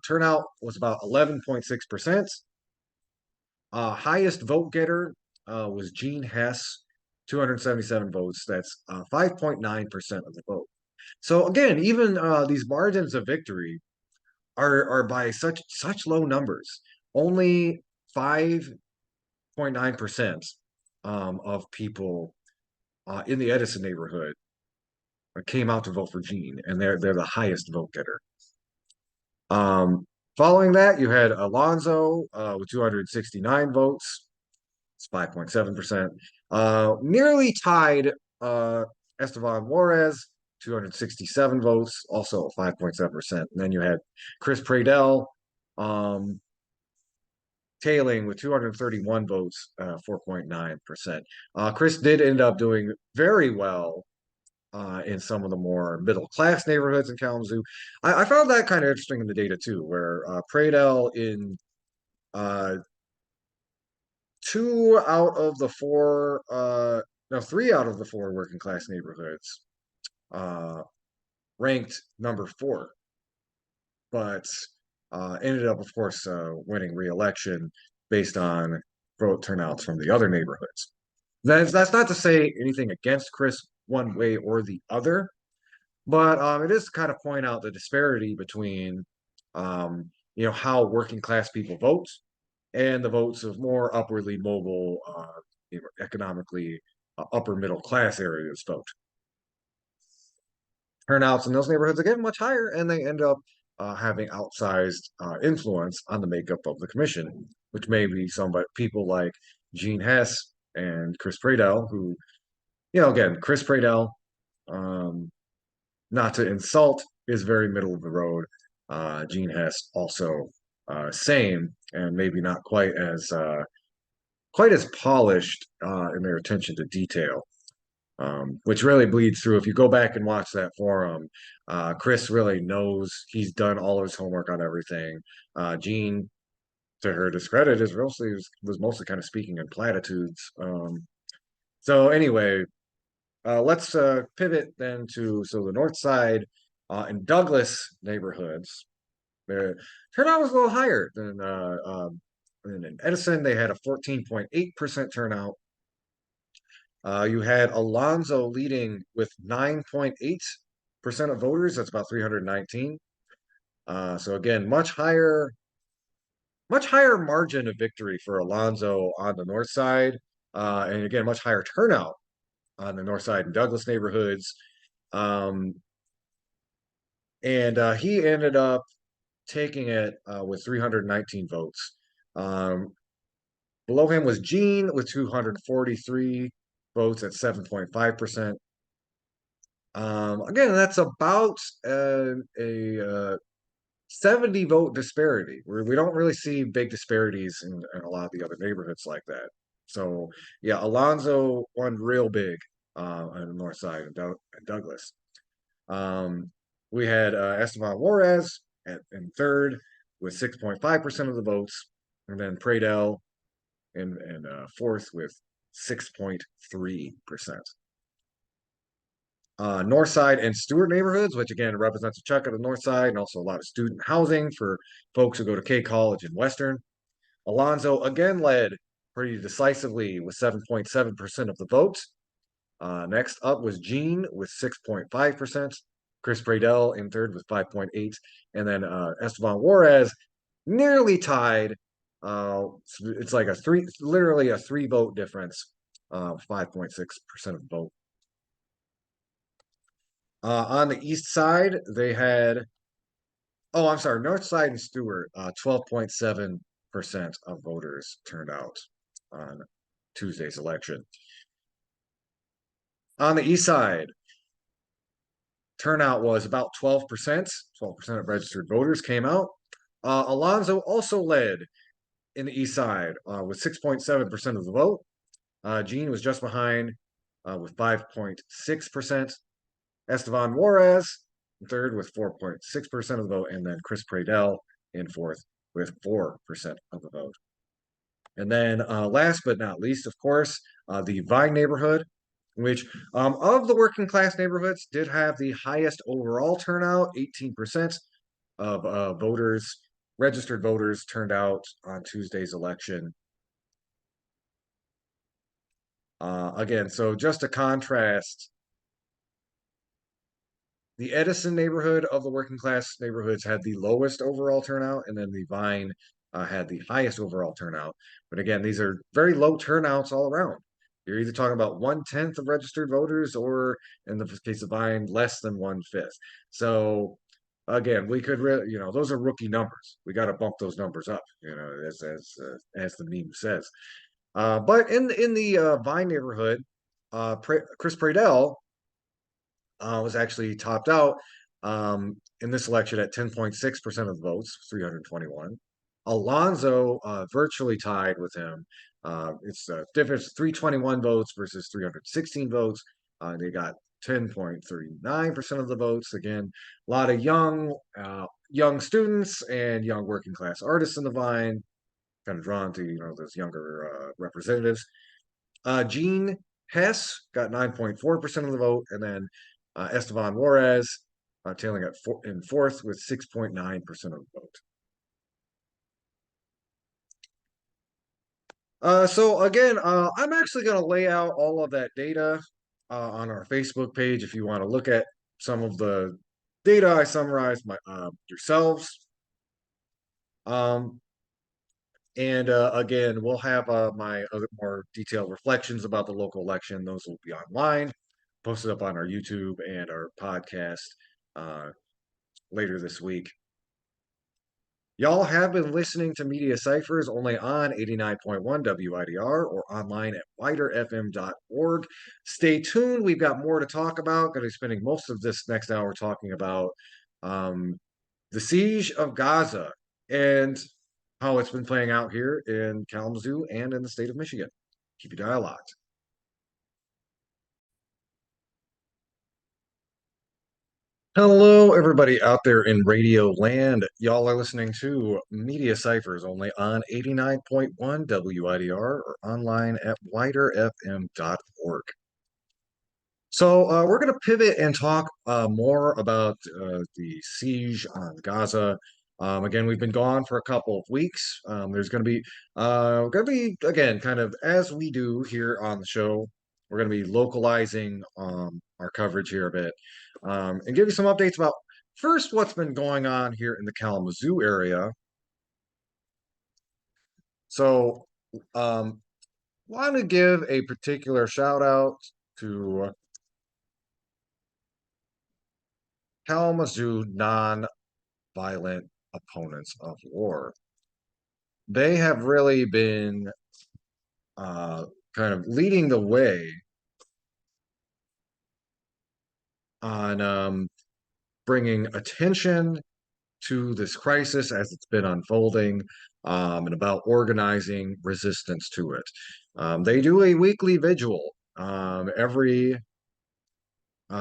turnout was about 11.6%. Highest vote getter was Gene Hess, 277 votes. That's 5.9% of the vote. So again, even these margins of victory are by such low numbers. Only 5.9% of people in the Edison neighborhood came out to vote for Gene, and they're the highest vote getter. Um, Following that, you had Alonzo with 269 votes. It's 5.7%. Nearly tied Esteban Juarez, 267 votes, also 5.7%. And then you had Chris Pradell um, tailing with 231 votes, 4.9%. Chris did end up doing very well in some of the more middle class neighborhoods in Kalamazoo. I found that kind of interesting in the data too, where Pradell in uh, two out of the four, no, three out of the four working class neighborhoods uh, ranked number four, but ended up, of course, winning re-election based on vote turnouts from the other neighborhoods. That's not to say anything against Chris one way or the other, but it is to kind of point out the disparity between, how working class people vote and the votes of more upwardly mobile, economically upper middle class areas vote. Turnouts in those neighborhoods again much higher, and they end up having outsized influence on the makeup of the commission, which may be people like Gene Hess and Chris Pradell, who, again, Chris Pradell, um, not to insult, is very middle of the road. Gene Hess also same, and maybe not quite as polished in their attention to detail, which really bleeds through. If you go back and watch that forum, Chris really knows he's done all his homework on everything. Gene, to her discredit, was mostly kind of speaking in platitudes. So anyway, let's pivot then to the North Side and Douglas neighborhoods. Their turnout was a little higher than in Edison. They had a 14.8% turnout. You had Alonzo leading with 9.8% of voters. That's about 319. So again, much higher margin of victory for Alonzo on the North Side. And again, much higher turnout on the North Side and Douglas neighborhoods. Um, and he ended up taking it with 319 votes. Um, Below him was Gene with 243 votes at 7.5%. Again, that's about a 70 vote disparity, where we don't really see big disparities in a lot of the other neighborhoods like that. So, yeah, Alonzo won real big on the North Side and Douglas. We had Esteban Juarez in third with 6.5% of the votes, and then Pradell in fourth with 6.3%. North Side and Stewart neighborhoods, which again represents a chunk of the North Side and also a lot of student housing for folks who go to K College and Western. Alonzo again led pretty decisively with 7.7% of the vote. Next up was Gene with 6.5%. Chris Bradell in third with 5.8%. And then Esteban Juarez nearly tied. It's like literally a three vote difference, 5.6% of the vote. On the east side, they had, oh, I'm sorry, North Side and Stewart, 12.7% of voters turned out on Tuesday's election. On the east side, turnout was about 12%. 12% of registered voters came out. Alonzo also led in the east side with 6.7% of the vote. Gene was just behind with 5.6%. Esteban Juarez in third with 4.6% of the vote, and then Chris Pradell in fourth with 4% of the vote. And then last but not least, of course, the Vine neighborhood, which of the working class neighborhoods did have the highest overall turnout. 18% of voters, registered voters, turned out on Tuesday's election. Again, so just to contrast, the Edison neighborhood of the working class neighborhoods had the lowest overall turnout, and then the Vine had the highest overall turnout. But again, these are very low turnouts all around. You're either talking about 1/10 of registered voters, or in the case of Vine, less than 1/5. So again, we could really, those are rookie numbers. We got to bump those numbers up, as the meme says. But in the Vine neighborhood, Chris Pradell was actually topped out in this election at 10.6% of the votes, 321. Alonzo virtually tied with him. It's the difference, 321 votes versus 316 votes. They got 10.39% of the votes. Again, a lot of young students and young working class artists in the Vine, kind of drawn to those younger representatives. Gene Hess got 9.4% of the vote, and then Esteban Juarez tailing in fourth with 6.9% of the vote. So again, I'm actually going to lay out all of that data on our Facebook page if you want to look at some of the data I summarized yourselves. And again, we'll have my other more detailed reflections about the local election. Those will be online, posted up on our YouTube and our podcast later this week. Y'all have been listening to Media Cyphers only on 89.1 WIDR or online at widerfm.org. Stay tuned. We've got more to talk about. Going to be spending most of this next hour talking about the siege of Gaza and how it's been playing out here in Kalamazoo and in the state of Michigan. Keep your dial locked. Hello, everybody out there in radio land. Y'all are listening to Media Cyphers only on 89.1 WIDR or online at widerfm.org. So we're going to pivot and talk more about the siege on Gaza. Again, we've been gone for a couple of weeks. There's going to be again, kind of as we do here on the show. We're going to be localizing our coverage here a bit and give you some updates about first what's been going on here in the Kalamazoo area. So, want to give a particular shout out to Kalamazoo non-violent opponents of war. They have really been kind of leading the way on bringing attention to this crisis as it's been unfolding and about organizing resistance to it. They do a weekly vigil every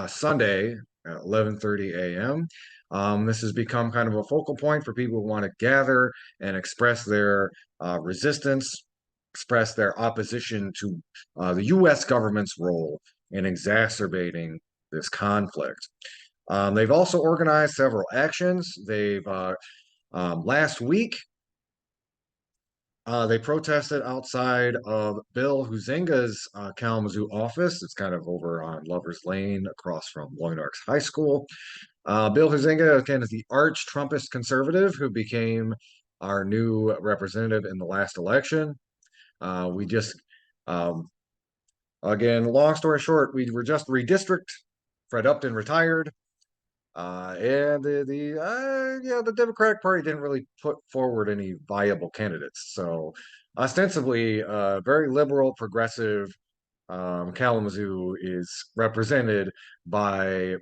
Sunday at 11:30 a.m. This has become kind of a focal point for people who want to gather and express their resistance, express their opposition to the U.S. government's role in exacerbating this conflict. They've also organized several actions. Last week they protested outside of Bill Huizenga's Kalamazoo office. It's kind of over on Lover's Lane across from Loyal Arcs High School. Bill Huizenga, again, is the arch Trumpist conservative who became our new representative in the last election. We just, um, again, long story short, we were just redistricted. Fred Upton retired. And the Democratic Party didn't really put forward any viable candidates. So ostensibly, very liberal, progressive Kalamazoo is represented by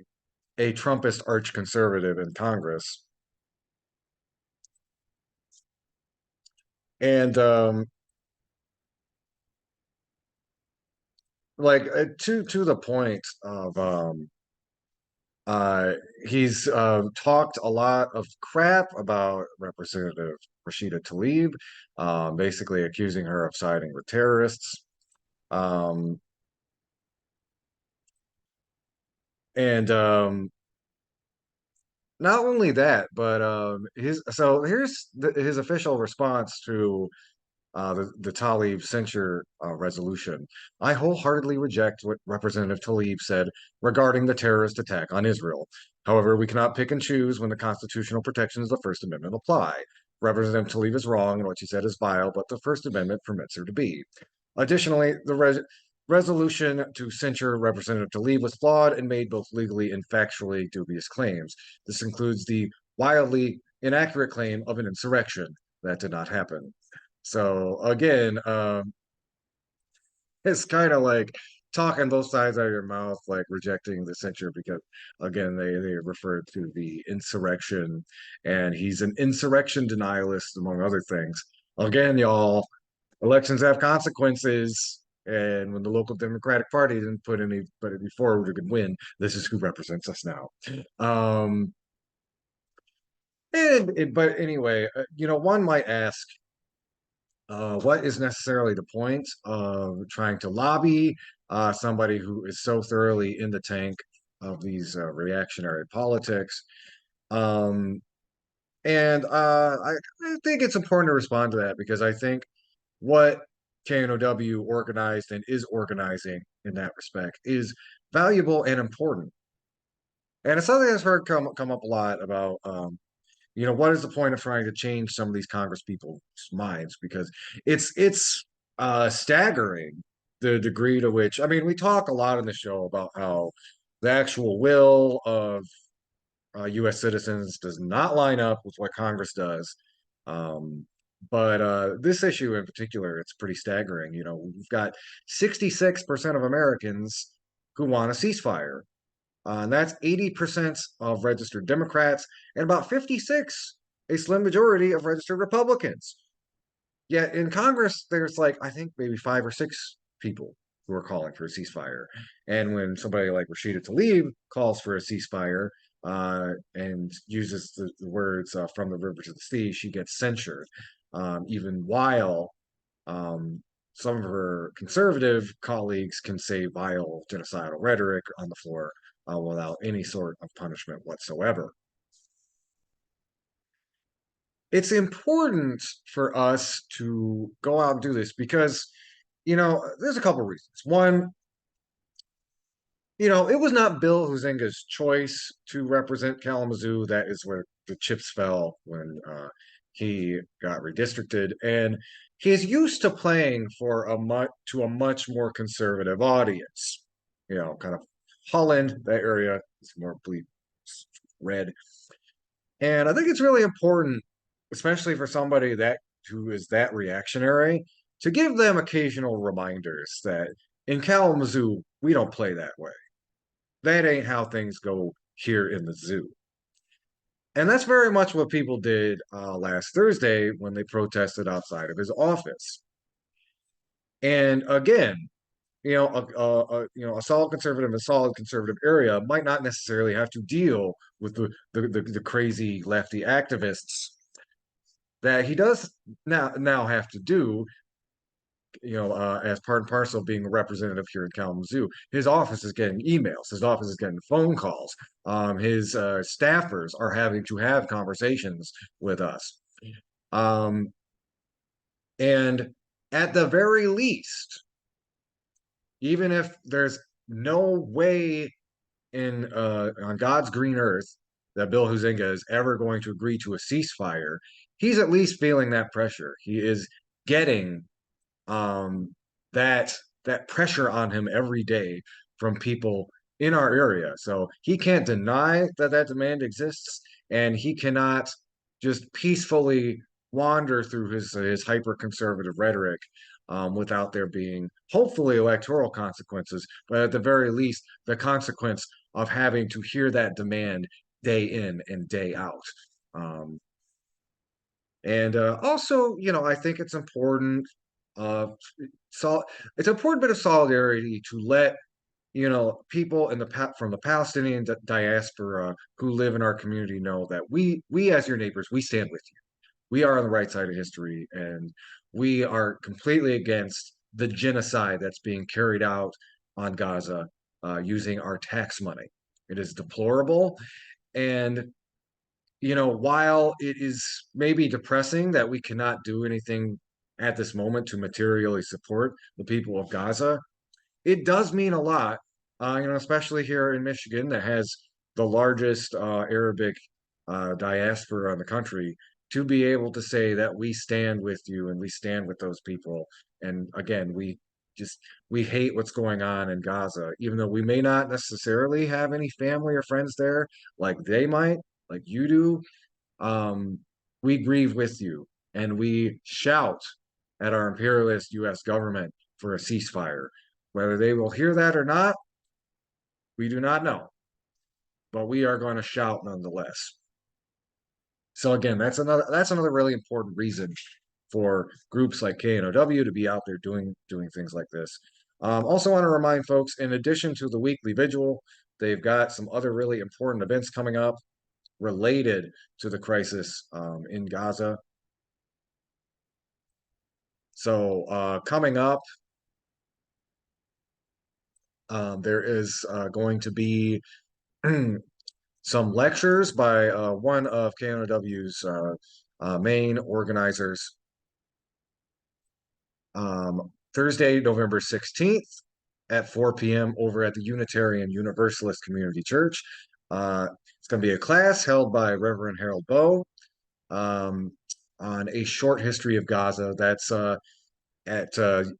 a Trumpist arch conservative in Congress. And to the point of uh, he's talked a lot of crap about Representative Rashida Tlaib, basically accusing her of siding with terrorists. Um, and Not only that, but here's his official response to the Tlaib censure resolution. I wholeheartedly reject what Representative Tlaib said regarding the terrorist attack on Israel. However, we cannot pick and choose when the constitutional protections of the First Amendment apply. Representative Tlaib is wrong, and what she said is vile, but the First Amendment permits her to be. Additionally, the resolution to censure Representative Tlaib was flawed and made both legally and factually dubious claims. This includes the wildly inaccurate claim of an insurrection. That did not happen. So again, it's kind of like talking both sides out of your mouth, like rejecting the censure because again, they referred to the insurrection, and he's an insurrection denialist among other things. Again, y'all, elections have consequences. And when the local Democratic Party didn't put anybody forward who could win, this is who represents us now. Um, but anyway, one might ask, what is necessarily the point of trying to lobby somebody who is so thoroughly in the tank of these reactionary politics? Um, I think it's important to respond to that because I think what KNOW organized and is organizing in that respect is valuable and important. And it's something that's heard come up a lot about what is the point of trying to change some of these Congress people's minds? Because it's staggering the degree to which I mean we talk a lot in the show about how the actual will of U.S. citizens does not line up with what Congress does. Um, but this issue in particular, it's pretty staggering. We've got 66% of Americans who want a ceasefire. And that's 80% of registered Democrats and about 56, a slim majority of registered Republicans. Yet in Congress, there's like, I think maybe 5 or 6 people who are calling for a ceasefire. And when somebody like Rashida Tlaib calls for a ceasefire and uses the words from the river to the sea, she gets censured. Even while um, some of her conservative colleagues can say vile genocidal rhetoric on the floor without any sort of punishment whatsoever. It's important for us to go out and do this because, there's a couple of reasons. One, it was not Bill Huizenga's choice to represent Kalamazoo. That is where the chips fell when he got redistricted, and he is used to playing for a much more conservative audience. Kind of Holland, that area is more bleak red, and I think it's really important, especially for somebody who is that reactionary, to give them occasional reminders that in Kalamazoo we don't play that way. That ain't how things go here in the zoo. And that's very much what people did last Thursday when they protested outside of his office. And again, a solid conservative and solid conservative area might not necessarily have to deal with the crazy lefty activists that he does now have to do as part and parcel of being a representative here in Kalamazoo, his office is getting emails, his office is getting phone calls. His staffers are having to have conversations with us. Um, and at the very least, even if there's no way in on God's green earth that Bill Huizenga is ever going to agree to a ceasefire, he's at least feeling that pressure. He is getting um, that pressure on him every day from people in our area. So he can't deny that that demand exists, and he cannot just peacefully wander through his hyper conservative rhetoric without there being hopefully electoral consequences, but at the very least, the consequence of having to hear that demand day in and day out. Um, and also, I think it's important. Uh, so it's an important bit of solidarity to let people in from the Palestinian diaspora who live in our community know that we as your neighbors, we stand with you. We are on the right side of history, and we are completely against the genocide that's being carried out on Gaza using our tax money. It is deplorable, and while it is maybe depressing that we cannot do anything at this moment to materially support the people of Gaza, it does mean a lot, especially here in Michigan that has the largest Arabic diaspora in the country, to be able to say that we stand with you and we stand with those people. And again, just we hate what's going on in Gaza, even though we may not necessarily have any family or friends there, like they might, like you do. Um, we grieve with you, and we shout at our imperialist U.S. government for a ceasefire. Whether they will hear that or not, we do not know, but we are going to shout nonetheless. So again, that's another really important reason for groups like KNOW to be out there doing things like this. Also want to remind folks, in addition to the weekly vigil, they've got some other really important events coming up related to the crisis in Gaza. So coming up, there is going to be some lectures by one of KNOW's main organizers. Thursday, November 16th at 4 p.m. over at the Unitarian Universalist Community Church. It's going to be a class held by Reverend Harold Bowe on a short history of Gaza. That's at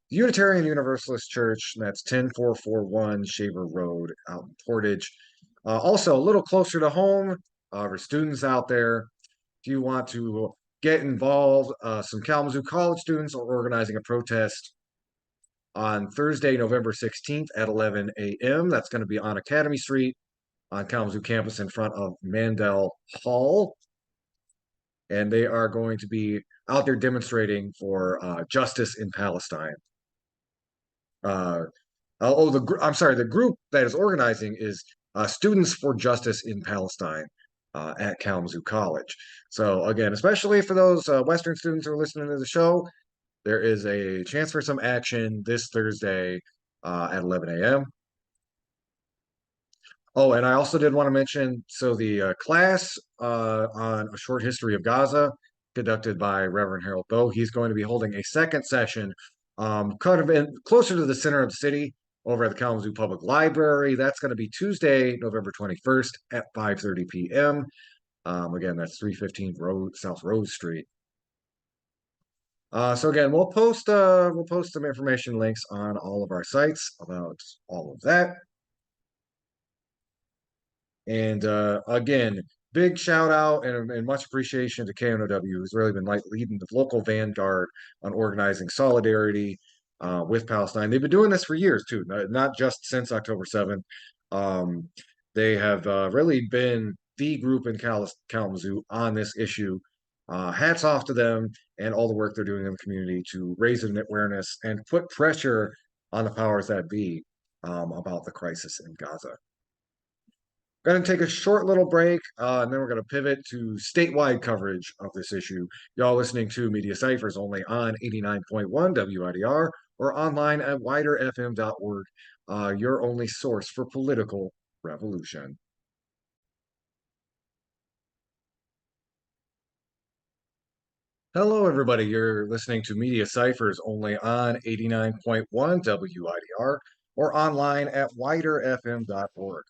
Unitarian Universalist Church. That's 10441 Shaver Road out in Portage. Also, a little closer to home for students out there. If you want to get involved, some Kalamazoo College students are organizing a protest on Thursday, November 16th at 11 a.m. That's going to be on Academy Street on Kalamazoo campus in front of Mandel Hall. And they are going to be out there demonstrating for justice in Palestine. I'm sorry, the group that is organizing is Students for Justice in Palestine at Kalamazoo College. So again, especially for those Western students who are listening to the show, there is a chance for some action this Thursday at 11 a.m. Oh, and I also did want to mention, so the class on a short history of Gaza, conducted by Reverend Harold Bowe, he's going to be holding a second session kind of closer to the center of the city over at the Kalamazoo Public Library. That's going to be Tuesday, November 21st at 5:30 p.m. Again, that's 315 South Rose Street. So again, we'll post some information links on all of our sites about all of that. And again, big shout out and much appreciation to KNOW, who's really been leading the local vanguard on organizing solidarity with Palestine. They've been doing this for years too, not just since October 7th. Um, they have really been the group in Kalamazoo on this issue. Hats off to them and all the work they're doing in the community to raise awareness and put pressure on the powers that be about the crisis in Gaza. Going to take a short little break, and then we're going to pivot to statewide coverage of this issue. Y'all listening to Media Cyphers only on 89.1 WIDR or online at widerfm.org, your only source for political revolution. Hello, everybody. You're listening to Media Cyphers only on 89.1 WIDR or online at widerfm.org.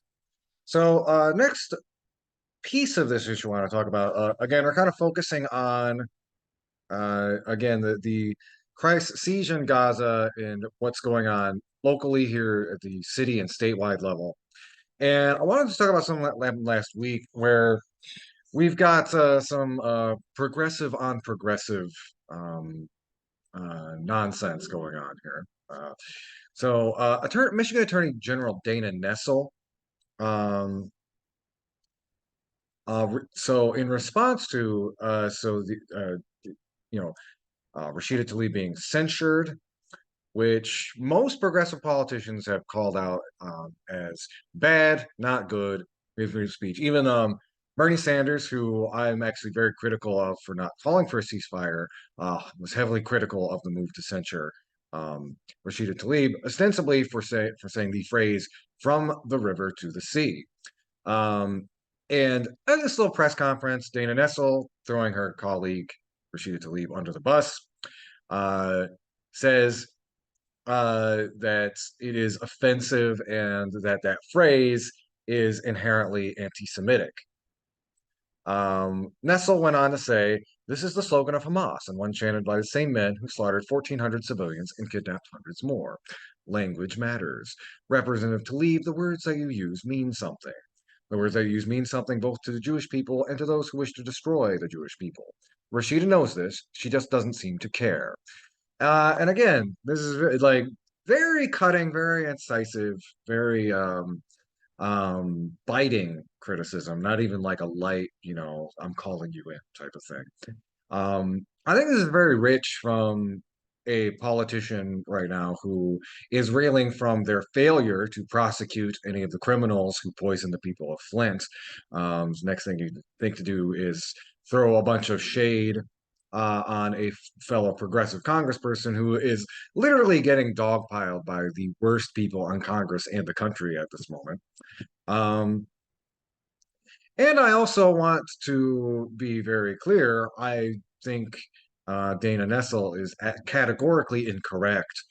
So, next piece of this issue I want to talk about, again, we're kind of focusing on, again, the crisis siege in Gaza and what's going on locally here at the city and statewide level. And I wanted to talk about something that happened last week where we've got some progressive on progressive um, nonsense going on here. Michigan Attorney General Dana Nessel. Um, so in response to you know Rashida Tlaib being censured, which most progressive politicians have called out as bad, not good, freedom of speech. Even Bernie Sanders, who I'm actually very critical of for not calling for a ceasefire, was heavily critical of the move to censure Rashida Tlaib, ostensibly for saying the phrase "from the river to the sea." Um, and at this little press conference, Dana Nessel, throwing her colleague Rashida Tlaib under the bus, uh, says that it is offensive and that phrase is inherently anti-Semitic. Nessel went on to say, "This is the slogan of Hamas and one chanted by the same men who slaughtered 1,400 civilians and kidnapped hundreds more. Language matters. Representative Tlaib, the words that you use mean something. The words that you use mean something both to the Jewish people and to those who wish to destroy the Jewish people. Rashida knows this. She just doesn't seem to care." And again, this is like very cutting, very incisive, very biting criticism, not even like a light, I'm calling you in type of thing. I think this is very rich from a politician right now who is railing from their failure to prosecute any of the criminals who poisoned the people of Flint. Next thing you think to do is throw a bunch of shade on a fellow progressive congressperson who is literally getting dogpiled by the worst people on Congress and the country at this moment. Um, and I also want to be very clear. I think Dana Nessel is categorically incorrect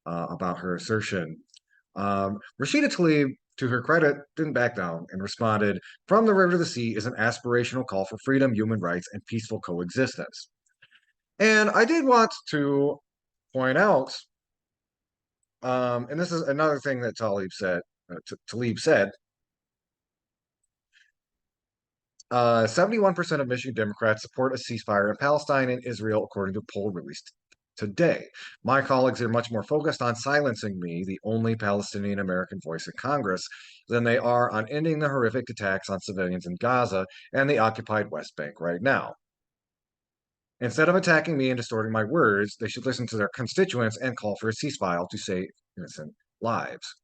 about her assertion. Rashida Tlaib, to her credit, didn't back down and responded, "From the river to the sea is an aspirational call for freedom, human rights, and peaceful coexistence." And I did want to point out, and this is another thing that Tlaib said, 71% of Michigan Democrats support a ceasefire in Palestine and Israel, according to a poll released today. My colleagues are much more focused on silencing me, the only Palestinian American voice in Congress, than they are on ending the horrific attacks on civilians in Gaza and the occupied West Bank right now. Instead of attacking me and distorting my words, they should listen to their constituents and call for a ceasefire to save innocent lives.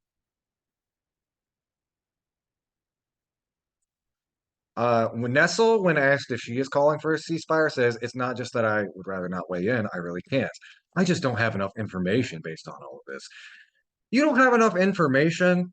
When Nessel, when asked if she is calling for a ceasefire, says, "It's not just that I would rather not weigh in, I really can't. I just don't have enough information based on all of this." You don't have enough information?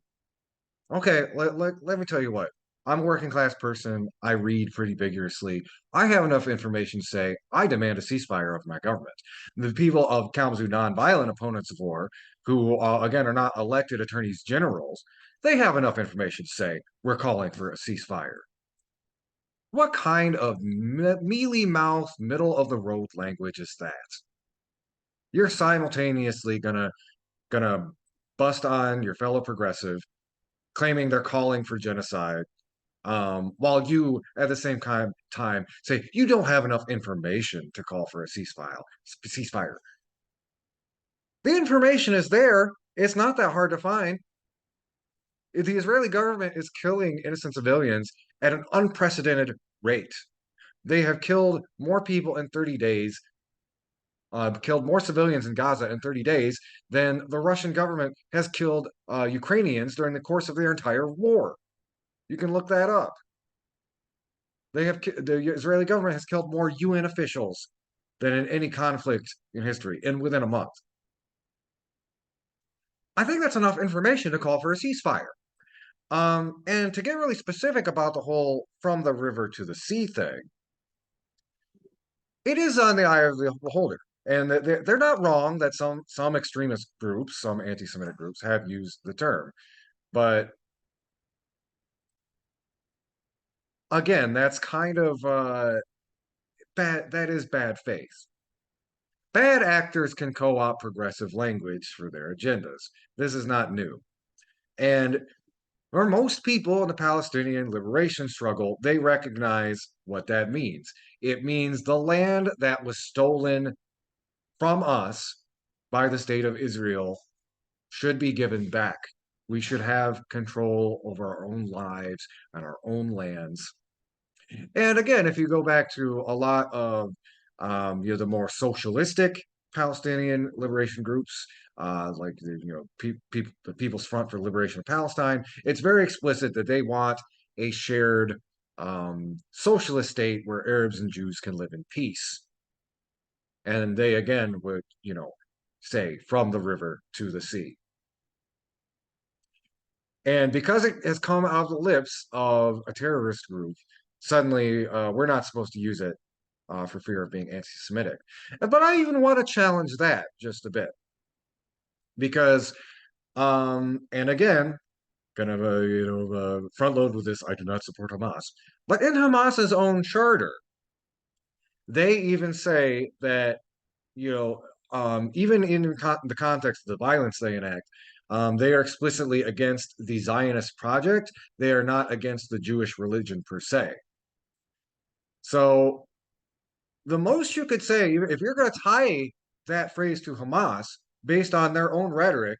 Okay, let me tell you what. I'm a working class person. I read pretty vigorously. I have enough information to say I demand a ceasefire of my government. The people of Kalamazoo, nonviolent opponents of war, who again are not elected attorneys generals, they have enough information to say we're calling for a ceasefire. What kind of mealy mouth, middle of the road language is that? You're simultaneously gonna bust on your fellow progressive, claiming they're calling for genocide, while you at the same time say you don't have enough information to call for a ceasefire. The information is there. It's not that hard to find. The Israeli government is killing innocent civilians at an unprecedented rate. They have killed more people in 30 days, killed more civilians in Gaza in 30 days than the Russian government has killed Ukrainians during the course of their entire war. You can look that up. The Israeli government has killed more UN officials than in any conflict in history, and within a month. I think that's enough information to call for a ceasefire. And to get really specific about the whole from the river to the sea thing, it is on the eye of the beholder. And they're not wrong that some extremist groups, some anti-Semitic groups, have used the term. But again, that's kind of bad. That is bad faith. Bad actors can co-opt progressive language for their agendas. This is not new. And for most people in the Palestinian liberation struggle, they recognize what that means. It means the land that was stolen from us by the state of Israel should be given back. We should have control over our own lives and our own lands. And again, if you go back to a lot of the more socialistic Palestinian liberation groups, like the People's Front for Liberation of Palestine, it's very explicit that they want a shared socialist state where Arabs and Jews can live in peace. And they again would, say from the river to the sea. And because it has come out of the lips of a terrorist group, suddenly we're not supposed to use it for fear of being anti-Semitic. But I even want to challenge that just a bit because, and again, kind of a front load with this. I do not support Hamas, but in Hamas's own charter, they even say that even in the context of the violence they enact, they are explicitly against the Zionist project. They are not against the Jewish religion per se. So the most you could say, if you're going to tie that phrase to Hamas based on their own rhetoric,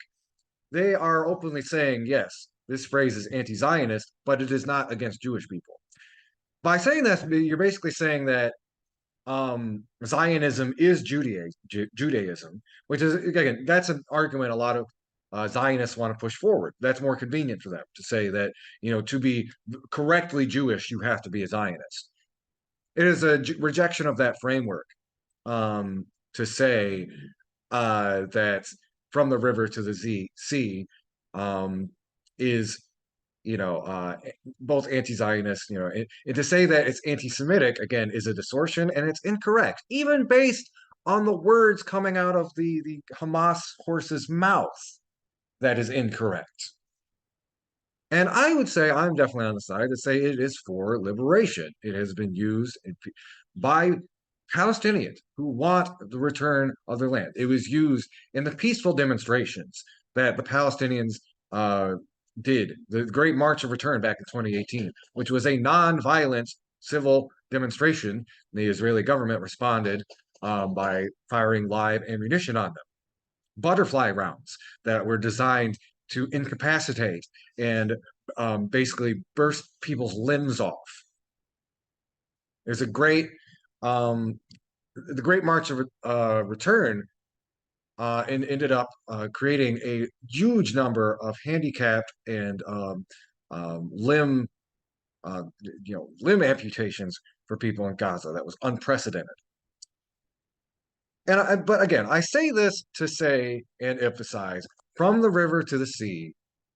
they are openly saying, yes, this phrase is anti-Zionist, but it is not against Jewish people. By saying that, you're basically saying that Zionism is Judaism, which is again that's an argument a lot of Zionists want to push forward. That's more convenient for them to say that to be correctly Jewish, you have to be a Zionist. It is a rejection of that framework to say that from the river to the sea is both anti-Zionist, and to say that it's anti-Semitic again is a distortion and it's incorrect, even based on the words coming out of the Hamas horse's mouth. That is incorrect. And I would say I'm definitely on the side to say it is for liberation. It has been used by Palestinians who want the return of their land. It was used in the peaceful demonstrations that the Palestinians did, the Great March of Return back in 2018, which was a non-violent civil demonstration. The Israeli government responded by firing live ammunition on them. Butterfly rounds that were designed to incapacitate and basically burst people's limbs off. There's a great, the Great March of Return and ended up creating a huge number of handicapped and limb, limb amputations for people in Gaza. That was unprecedented. But again, I say this to say and emphasize from the river to the sea,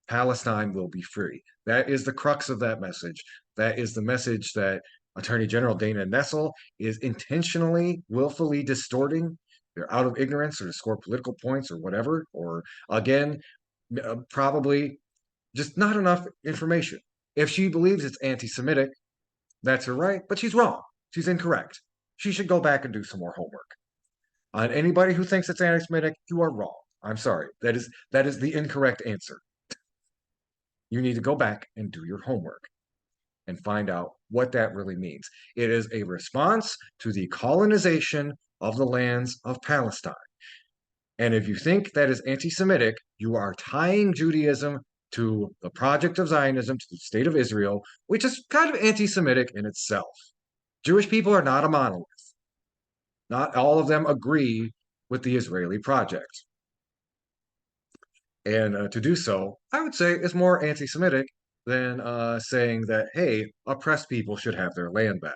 Palestine will be free. That is the crux of that message. That is the message that Attorney General Dana Nessel is intentionally, willfully distorting. They're out of ignorance or to score political points or whatever, or again, probably just not enough information. If she believes it's anti Semitic, that's her right, but she's wrong. She's incorrect. She should go back and do some more homework. On anybody who thinks it's anti-Semitic, you are wrong. I'm sorry. That is the incorrect answer. You need to go back and do your homework and find out what that really means. It is a response to the colonization of the lands of Palestine. And if you think that is anti-Semitic, you are tying Judaism to the project of Zionism, to the state of Israel, which is kind of anti-Semitic in itself. Jewish people are not a monolith. Not all of them agree with the Israeli project. And to do so, I would say is more anti-Semitic than saying that, hey, oppressed people should have their land back.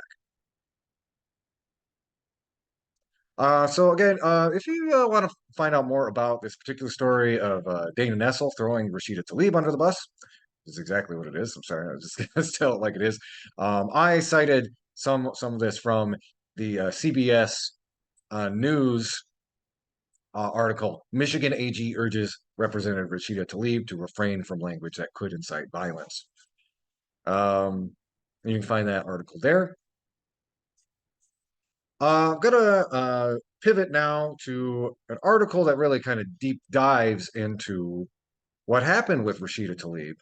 So again, if you want to find out more about this particular story of Dana Nessel throwing Rashida Tlaib under the bus, is exactly what it is. I'm sorry, I was just gonna tell it like it is. I cited some of this from the CBS News article. Michigan AG urges Representative Rashida Tlaib to refrain from language that could incite violence. You can find that article there. I'm gonna pivot now to an article that really kind of deep dives into what happened with Rashida Tlaib.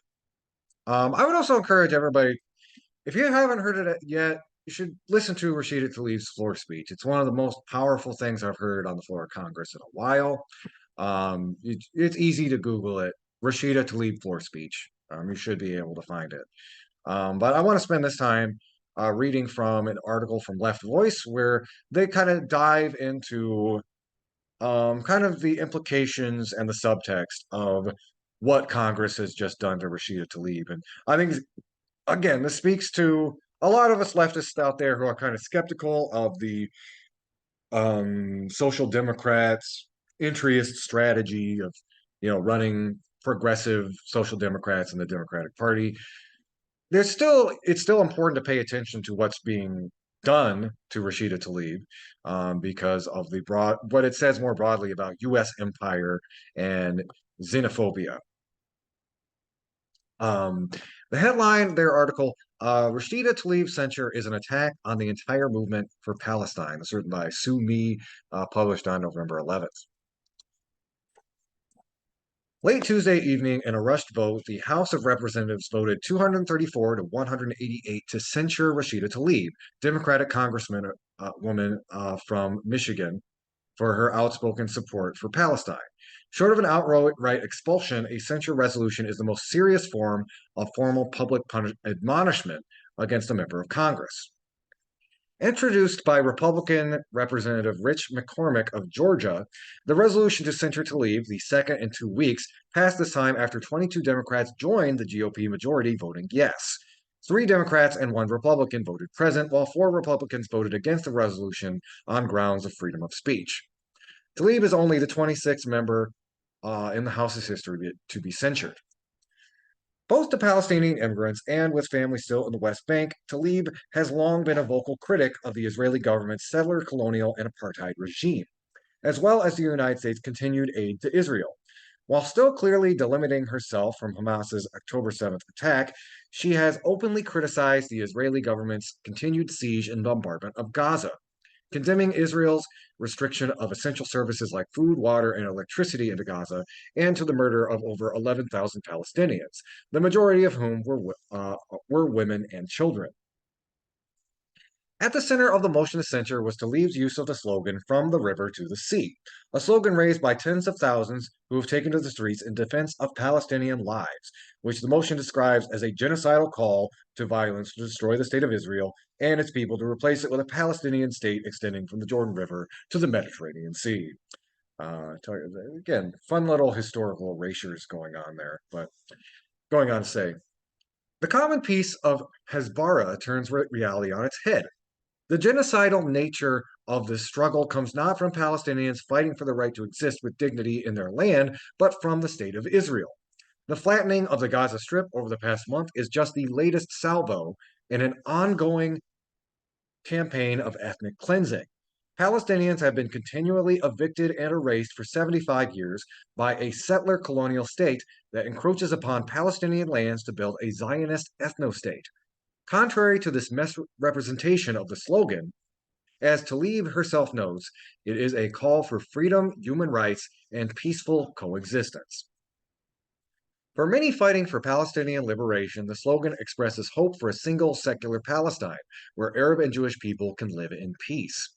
I would also encourage everybody, if you haven't heard it yet, you should listen to Rashida Tlaib's floor speech. It's one of the most powerful things I've heard on the floor of Congress in a while. It's easy to Google it. Rashida Tlaib floor speech. You should be able to find it. But I want to spend this time reading from an article from Left Voice where they kind of dive into kind of the implications and the subtext of what Congress has just done to Rashida Tlaib. And I think, again, this speaks to a lot of us leftists out there who are kind of skeptical of the social democrats' entryist strategy of, running progressive social democrats in the Democratic Party. It's still important to pay attention to what's being done to Rashida Tlaib because of what it says more broadly about U.S. empire and xenophobia. Um, the headline, their article, Rashida Tlaib's censure is an attack on the entire movement for Palestine. It's written by Sue Me, published on November 11th. Late Tuesday evening, in a rushed vote, the House of Representatives voted 234 to 188 to censure Rashida Tlaib, Democratic Congressman woman from Michigan, for her outspoken support for Palestine. Short of an outright expulsion, a censure resolution is the most serious form of formal public admonishment against a member of Congress. Introduced by Republican Representative Rich McCormick of Georgia, the resolution to censure Tlaib, the second in 2 weeks, passed this time after 22 Democrats joined the GOP majority voting yes. 3 Democrats and 1 Republican voted present, while 4 Republicans voted against the resolution on grounds of freedom of speech. Tlaib is only the 26th member in the House's history to be censured. Both to Palestinian immigrants and with families still in the West Bank, Tlaib has long been a vocal critic of the Israeli government's settler, colonial, and apartheid regime, as well as the United States' continued aid to Israel. While still clearly delimiting herself from Hamas's October 7th attack, she has openly criticized the Israeli government's continued siege and bombardment of Gaza, condemning Israel's restriction of essential services like food, water, and electricity into Gaza, and to the murder of over 11,000 Palestinians, the majority of whom were women and children. At the center of the motion to censure was Tlaib's use of the slogan, "From the river to the sea," a slogan raised by tens of thousands who have taken to the streets in defense of Palestinian lives, which the motion describes as a genocidal call to violence to destroy the state of Israel and its people to replace it with a Palestinian state extending from the Jordan River to the Mediterranean Sea. Again, fun little historical erasures going on there, but going on to say, the common piece of Hezbollah turns reality on its head. The genocidal nature of this struggle comes not from Palestinians fighting for the right to exist with dignity in their land, but from the state of Israel. The flattening of the Gaza Strip over the past month is just the latest salvo in an ongoing campaign of ethnic cleansing. Palestinians have been continually evicted and erased for 75 years by a settler colonial state that encroaches upon Palestinian lands to build a Zionist ethno-state. Contrary to this misrepresentation of the slogan, as Tlaib herself notes, it is a call for freedom, human rights, and peaceful coexistence. For many fighting for Palestinian liberation, the slogan expresses hope for a single secular Palestine, where Arab and Jewish people can live in peace.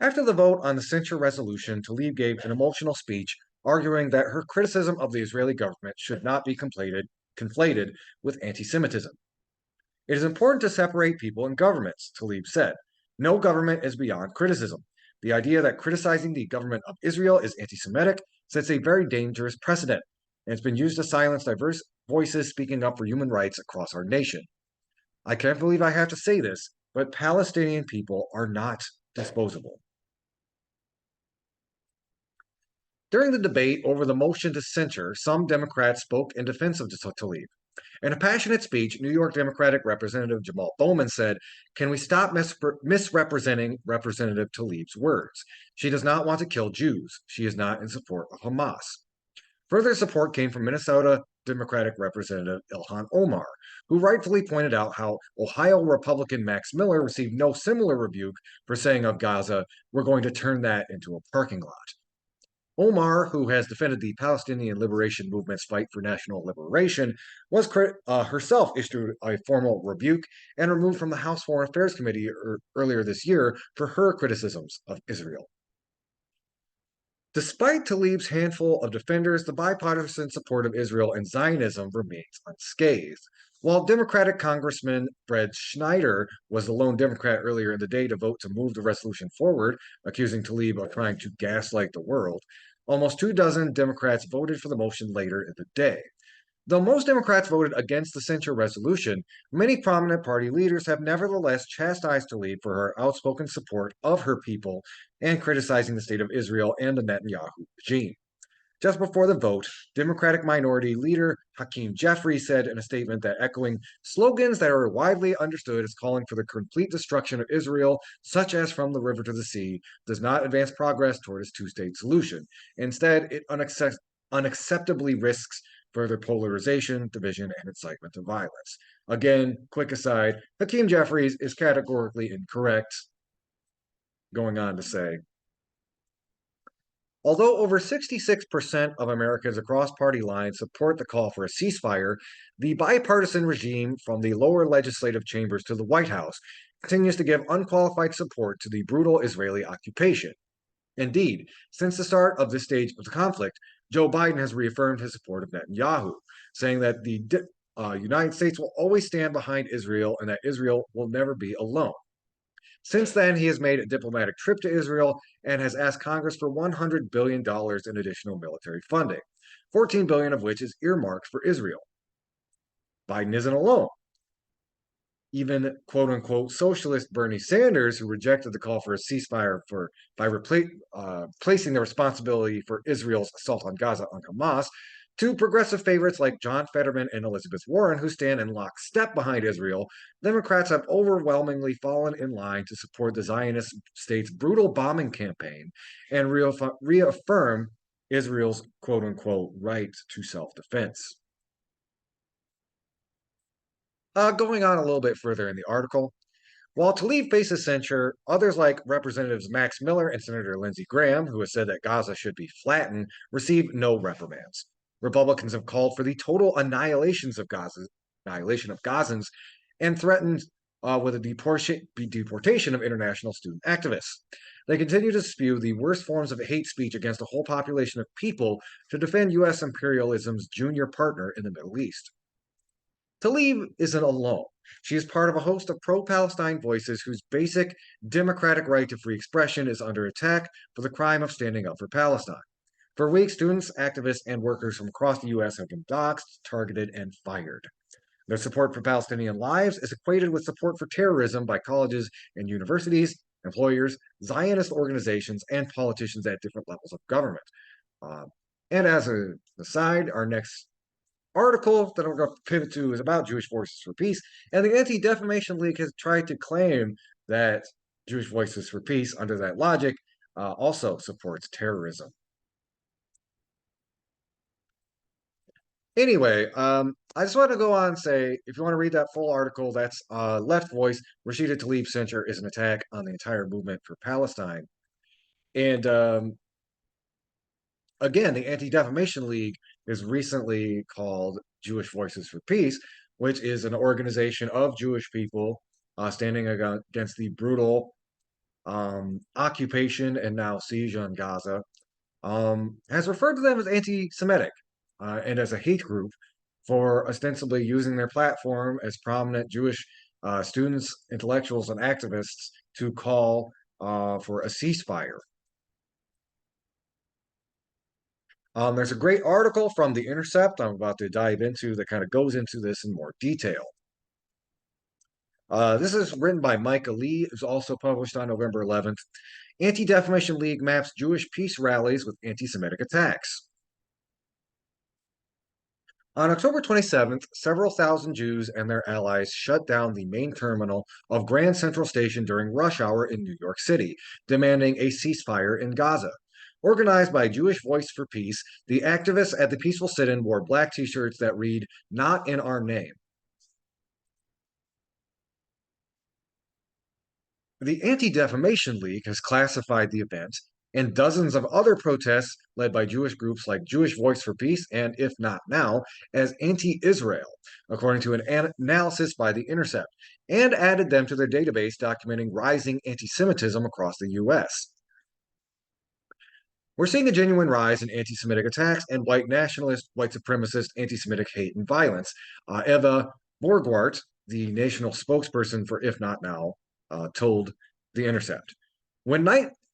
After the vote on the censure resolution, Tlaib gave an emotional speech arguing that her criticism of the Israeli government should not be conflated with anti Semitism. It is important to separate people and governments, Tlaib said. No government is beyond criticism. The idea that criticizing the government of Israel is anti Semitic sets a very dangerous precedent, and it's been used to silence diverse voices speaking up for human rights across our nation. I can't believe I have to say this, but Palestinian people are not disposable. During the debate over the motion to censure, some Democrats spoke in defense of Tlaib. In a passionate speech, New York Democratic Representative Jamal Bowman said, "Can we stop misrepresenting Representative Tlaib's words? She does not want to kill Jews. She is not in support of Hamas." Further support came from Minnesota Democratic Representative Ilhan Omar, who rightfully pointed out how Ohio Republican Max Miller received no similar rebuke for saying of Gaza, "We're going to turn that into a parking lot." Omar, who has defended the Palestinian liberation movement's fight for national liberation, was herself issued a formal rebuke and removed from the House Foreign Affairs Committee earlier this year for her criticisms of Israel. Despite Tlaib's handful of defenders, the bipartisan support of Israel and Zionism remains unscathed. While Democratic Congressman Fred Schneider was the lone Democrat earlier in the day to vote to move the resolution forward, accusing Tlaib of trying to gaslight the world, almost 2 dozen Democrats voted for the motion later in the day. Though most Democrats voted against the censure resolution, many prominent party leaders have nevertheless chastised Tlaib for her outspoken support of her people and criticizing the state of Israel and the Netanyahu regime. Just before the vote, Democratic Minority Leader Hakeem Jeffries said in a statement that echoing slogans that are widely understood as calling for the complete destruction of Israel, such as from the river to the sea, does not advance progress toward its two-state solution. Instead, it unacceptably risks further polarization, division, and incitement to violence. Again, quick aside, Hakeem Jeffries is categorically incorrect, going on to say, although over 66% of Americans across party lines support the call for a ceasefire, the bipartisan regime from the lower legislative chambers to the White House continues to give unqualified support to the brutal Israeli occupation. Indeed, since the start of this stage of the conflict, Joe Biden has reaffirmed his support of Netanyahu, saying that the United States will always stand behind Israel and that Israel will never be alone. Since then, he has made a diplomatic trip to Israel and has asked Congress for $100 billion in additional military funding, $14 billion of which is earmarked for Israel. Biden isn't alone. Even quote unquote socialist Bernie Sanders, who rejected the call for a ceasefire by placing the responsibility for Israel's assault on Gaza on Hamas, to progressive favorites like John Fetterman and Elizabeth Warren, who stand in lockstep behind Israel, Democrats have overwhelmingly fallen in line to support the Zionist state's brutal bombing campaign and reaffirm Israel's quote unquote right to self defense. Going on a little bit further in the article, while Tlaib faces censure, others like Representatives Max Miller and Senator Lindsey Graham, who has said that Gaza should be flattened, receive no reprimands. Republicans have called for the total annihilation of Gazans and threatened with a deportation of international student activists. They continue to spew the worst forms of hate speech against a whole population of people to defend U.S. imperialism's junior partner in the Middle East. Tlaib isn't alone. She is part of a host of pro-Palestine voices whose basic democratic right to free expression is under attack for the crime of standing up for Palestine. For weeks, students, activists, and workers from across the U.S. have been doxxed, targeted, and fired. Their support for Palestinian lives is equated with support for terrorism by colleges and universities, employers, Zionist organizations, and politicians at different levels of government. And as an aside, our next article that I'm going to pivot to is about Jewish Voices for Peace, and the Anti-Defamation League has tried to claim that Jewish Voices for Peace, under that logic, also supports terrorism. Anyway, I just want to go on and say, if you want to read that full article, that's Left Voice, Rashida Tlaib censure is an attack on the entire movement for Palestine. And again, the Anti-Defamation League is recently called Jewish Voices for Peace, which is an organization of Jewish people standing against the brutal occupation and now siege on Gaza, has referred to them as anti-Semitic and as a hate group for ostensibly using their platform as prominent Jewish students, intellectuals, and activists to call for a ceasefire. There's a great article from The Intercept I'm about to dive into that kind of goes into this in more detail. This is written by Micah Lee. It was also published on November 11th. Anti-Defamation League maps Jewish peace rallies with anti-Semitic attacks. On October 27th, several thousand Jews and their allies shut down the main terminal of Grand Central Station during rush hour in New York City, demanding a ceasefire in Gaza. Organized by Jewish Voice for Peace, the activists at the peaceful sit-in wore black t-shirts that read, "Not in our name." The Anti-Defamation League has classified the event and dozens of other protests led by Jewish groups like Jewish Voice for Peace and If Not Now as anti-Israel, according to an analysis by The Intercept, and added them to their database documenting rising anti-Semitism across the U.S. We're seeing a genuine rise in anti-Semitic attacks and white nationalist, white supremacist, anti-Semitic hate and violence. Eva Borgwart, the national spokesperson for If Not Now, told The Intercept. When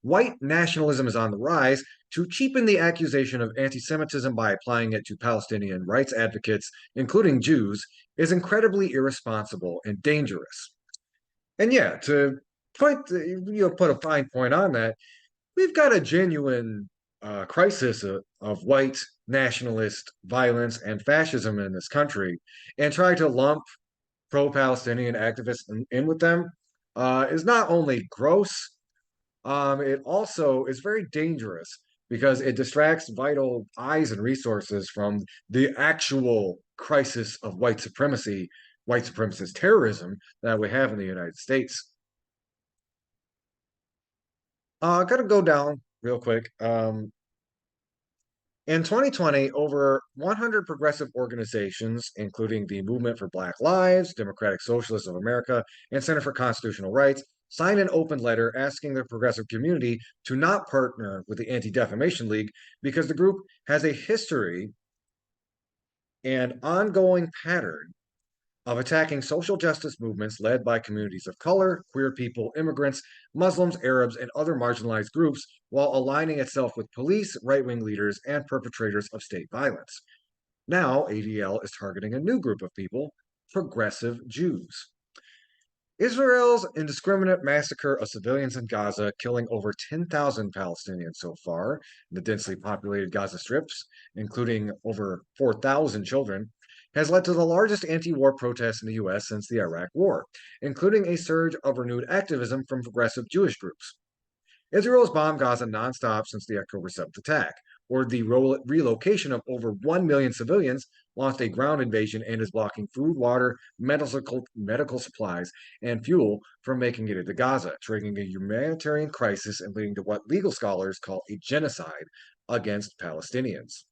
white nationalism is on the rise, to cheapen the accusation of anti-Semitism by applying it to Palestinian rights advocates, including Jews, is incredibly irresponsible and dangerous. And yeah, to put a fine point on that, we've got a genuine crisis of white nationalist violence and fascism in this country, and try to lump pro-Palestinian activists in with them is not only gross, it also is very dangerous because it distracts vital eyes and resources from the actual crisis of white supremacy, white supremacist terrorism that we have in the United States. Gotta go down real quick. In 2020, over 100 progressive organizations, including the Movement for Black Lives, Democratic Socialists of America, and Center for Constitutional Rights, signed an open letter asking the progressive community to not partner with the Anti-Defamation League because the group has a history and ongoing pattern of attacking social justice movements led by communities of color, queer people, immigrants, Muslims, Arabs, and other marginalized groups, while aligning itself with police, right wing leaders, and perpetrators of state violence. Now, ADL is targeting a new group of people, progressive Jews. Israel's indiscriminate massacre of civilians in Gaza, killing over 10,000 Palestinians so far in the densely populated Gaza strips, including over 4,000 children, has led to the largest anti-war protests in the U.S. since the Iraq War, including a surge of renewed activism from progressive Jewish groups. Israel has bombed Gaza nonstop since the October 7th attack, ordered the relocation of over 1 million civilians, launched a ground invasion, and is blocking food, water, medical supplies, and fuel from making it into Gaza, triggering a humanitarian crisis and leading to what legal scholars call a genocide against Palestinians.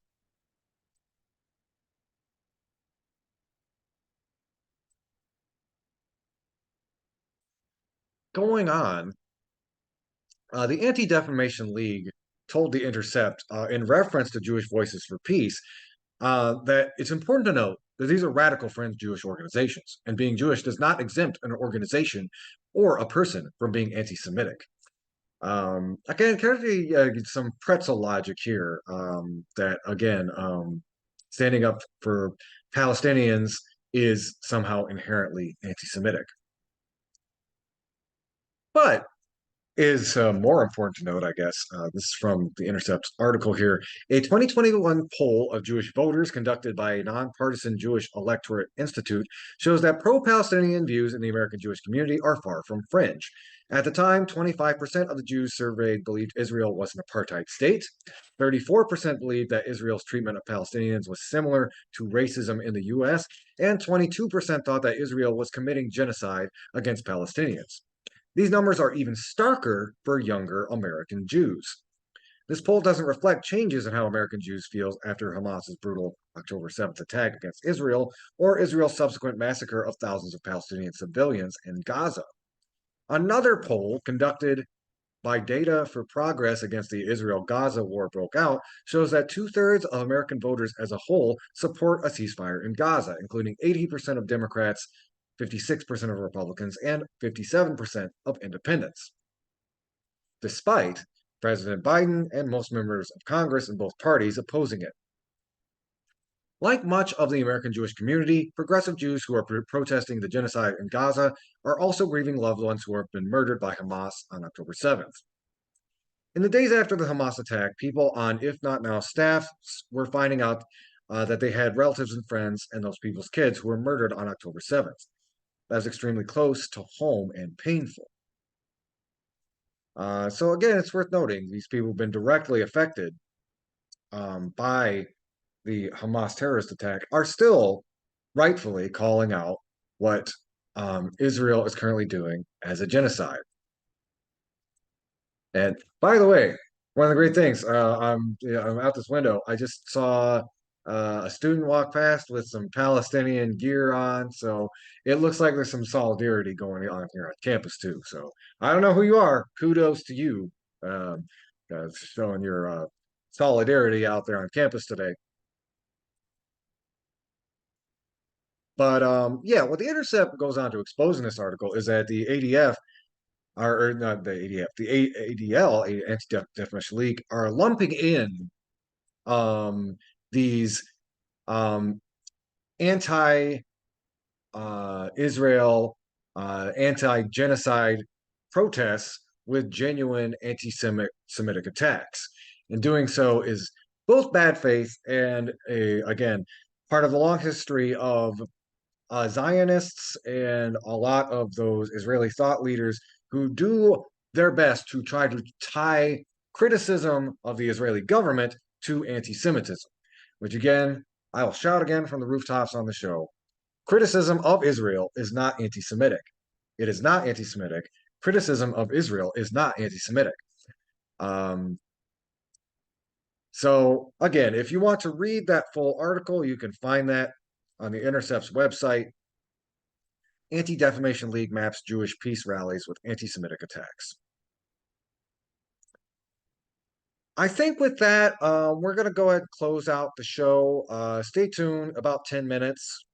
Going on, the Anti-Defamation League told The Intercept, in reference to Jewish Voices for Peace, that it's important to note that these are radical fringe Jewish organizations, and being Jewish does not exempt an organization or a person from being anti-Semitic. I can kind of some pretzel logic here that, again, standing up for Palestinians is somehow inherently anti-Semitic. But is more important to note, I guess. This is from the Intercept's article here. A 2021 poll of Jewish voters conducted by a nonpartisan Jewish electorate institute shows that pro-Palestinian views in the American Jewish community are far from fringe. At the time, 25% of the Jews surveyed believed Israel was an apartheid state. 34% believed that Israel's treatment of Palestinians was similar to racism in the U.S., and 22% thought that Israel was committing genocide against Palestinians. These numbers are even starker for younger American Jews. This poll doesn't reflect changes in how American Jews feel after Hamas's brutal October 7th attack against Israel or Israel's subsequent massacre of thousands of Palestinian civilians in Gaza. Another poll conducted by Data for Progress against the Israel-Gaza war broke out shows that 2/3 of American voters as a whole support a ceasefire in Gaza, including 80% of Democrats, 56% of Republicans, and 57% of independents, despite President Biden and most members of Congress in both parties opposing it. Like much of the American Jewish community, progressive Jews who are protesting the genocide in Gaza are also grieving loved ones who have been murdered by Hamas on October 7th. In the days after the Hamas attack, people on If Not Now staff were finding out that they had relatives and friends and those people's kids who were murdered on October 7th. That was extremely close to home and painful. So again, it's worth noting these people have been directly affected by the Hamas terrorist attack are still rightfully calling out what Israel is currently doing as a genocide. And by the way, one of the great things, I'm out this window. I just saw a student walk past with some Palestinian gear on, so it looks like there's some solidarity going on here on campus too. So I don't know who you are. Kudos to you, um, showing your solidarity out there on campus today. But yeah, what the Intercept goes on to expose in this article is that the ADF or not the ADF, the ADL, Anti-Defamation League, are lumping in these um, anti Israel, anti genocide protests with genuine anti Semitic attacks. And doing so is both bad faith and, again, part of the long history of Zionists and a lot of those Israeli thought leaders who do their best to try to tie criticism of the Israeli government to anti Semitism, which again, I will shout again from the rooftops on the show. Criticism of Israel is not anti Semitic. It is not anti Semitic. Criticism of Israel is not anti Semitic. Um, so, again, if you want to read that full article, you can find that on the Intercept's website. Anti-Defamation League maps Jewish peace rallies with anti-Semitic attacks. I think with that, we're going to go ahead and close out the show. Stay tuned, about 10 minutes.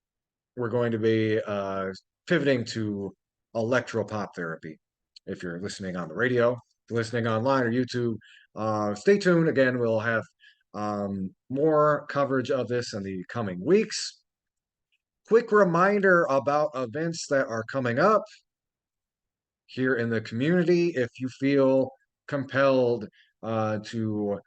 We're going to be pivoting to electropop therapy. If you're listening on the radio, if you're listening online or YouTube, stay tuned. Again, we'll have more coverage of this in the coming weeks. Quick reminder about events that are coming up here in the community. If you feel compelled to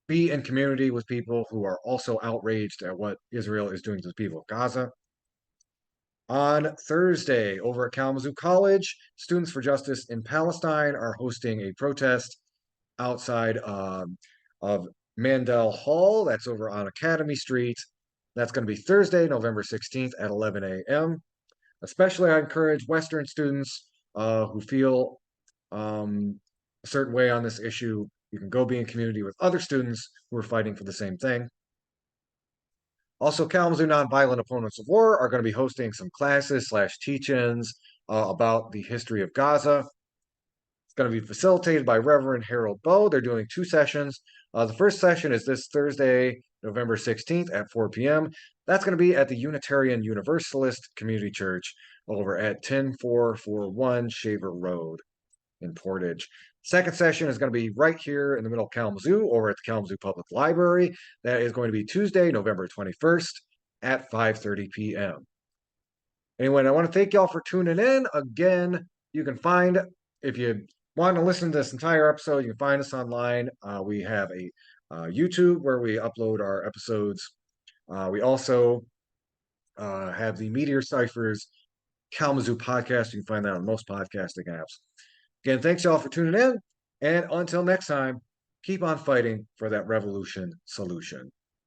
be in community with people who are also outraged at what Israel is doing to the people of Gaza. On Thursday, over at Kalamazoo College, Students for Justice in Palestine are hosting a protest outside of Mandel Hall. That's over on Academy Street. That's going to be Thursday, November 16th at 11 a.m. Especially, I encourage Western students who feel a certain way on this issue. You can go be in community with other students who are fighting for the same thing. Also, Kalamazoo Nonviolent Opponents of War are going to be hosting some classes / teach-ins about the history of Gaza. It's going to be facilitated by Reverend Harold Bowe. They're doing 2 sessions. The first session is this Thursday, November 16th at 4 p.m. That's going to be at the Unitarian Universalist Community Church over at 10441 Shaver Road in Portage. Second session is going to be right here in the middle of Kalamazoo over at the Kalamazoo Public Library. That is going to be Tuesday, November 21st at 5:30 p.m. Anyway, I want to thank y'all for tuning in. Again, you can find, if you want to listen to this entire episode, you can find us online. We have a YouTube where we upload our episodes. We also have the Meteor Cyphers Kalamazoo podcast. You can find that on most podcasting apps. Again, thanks y'all for tuning in. And until next time, keep on fighting for that revolution solution.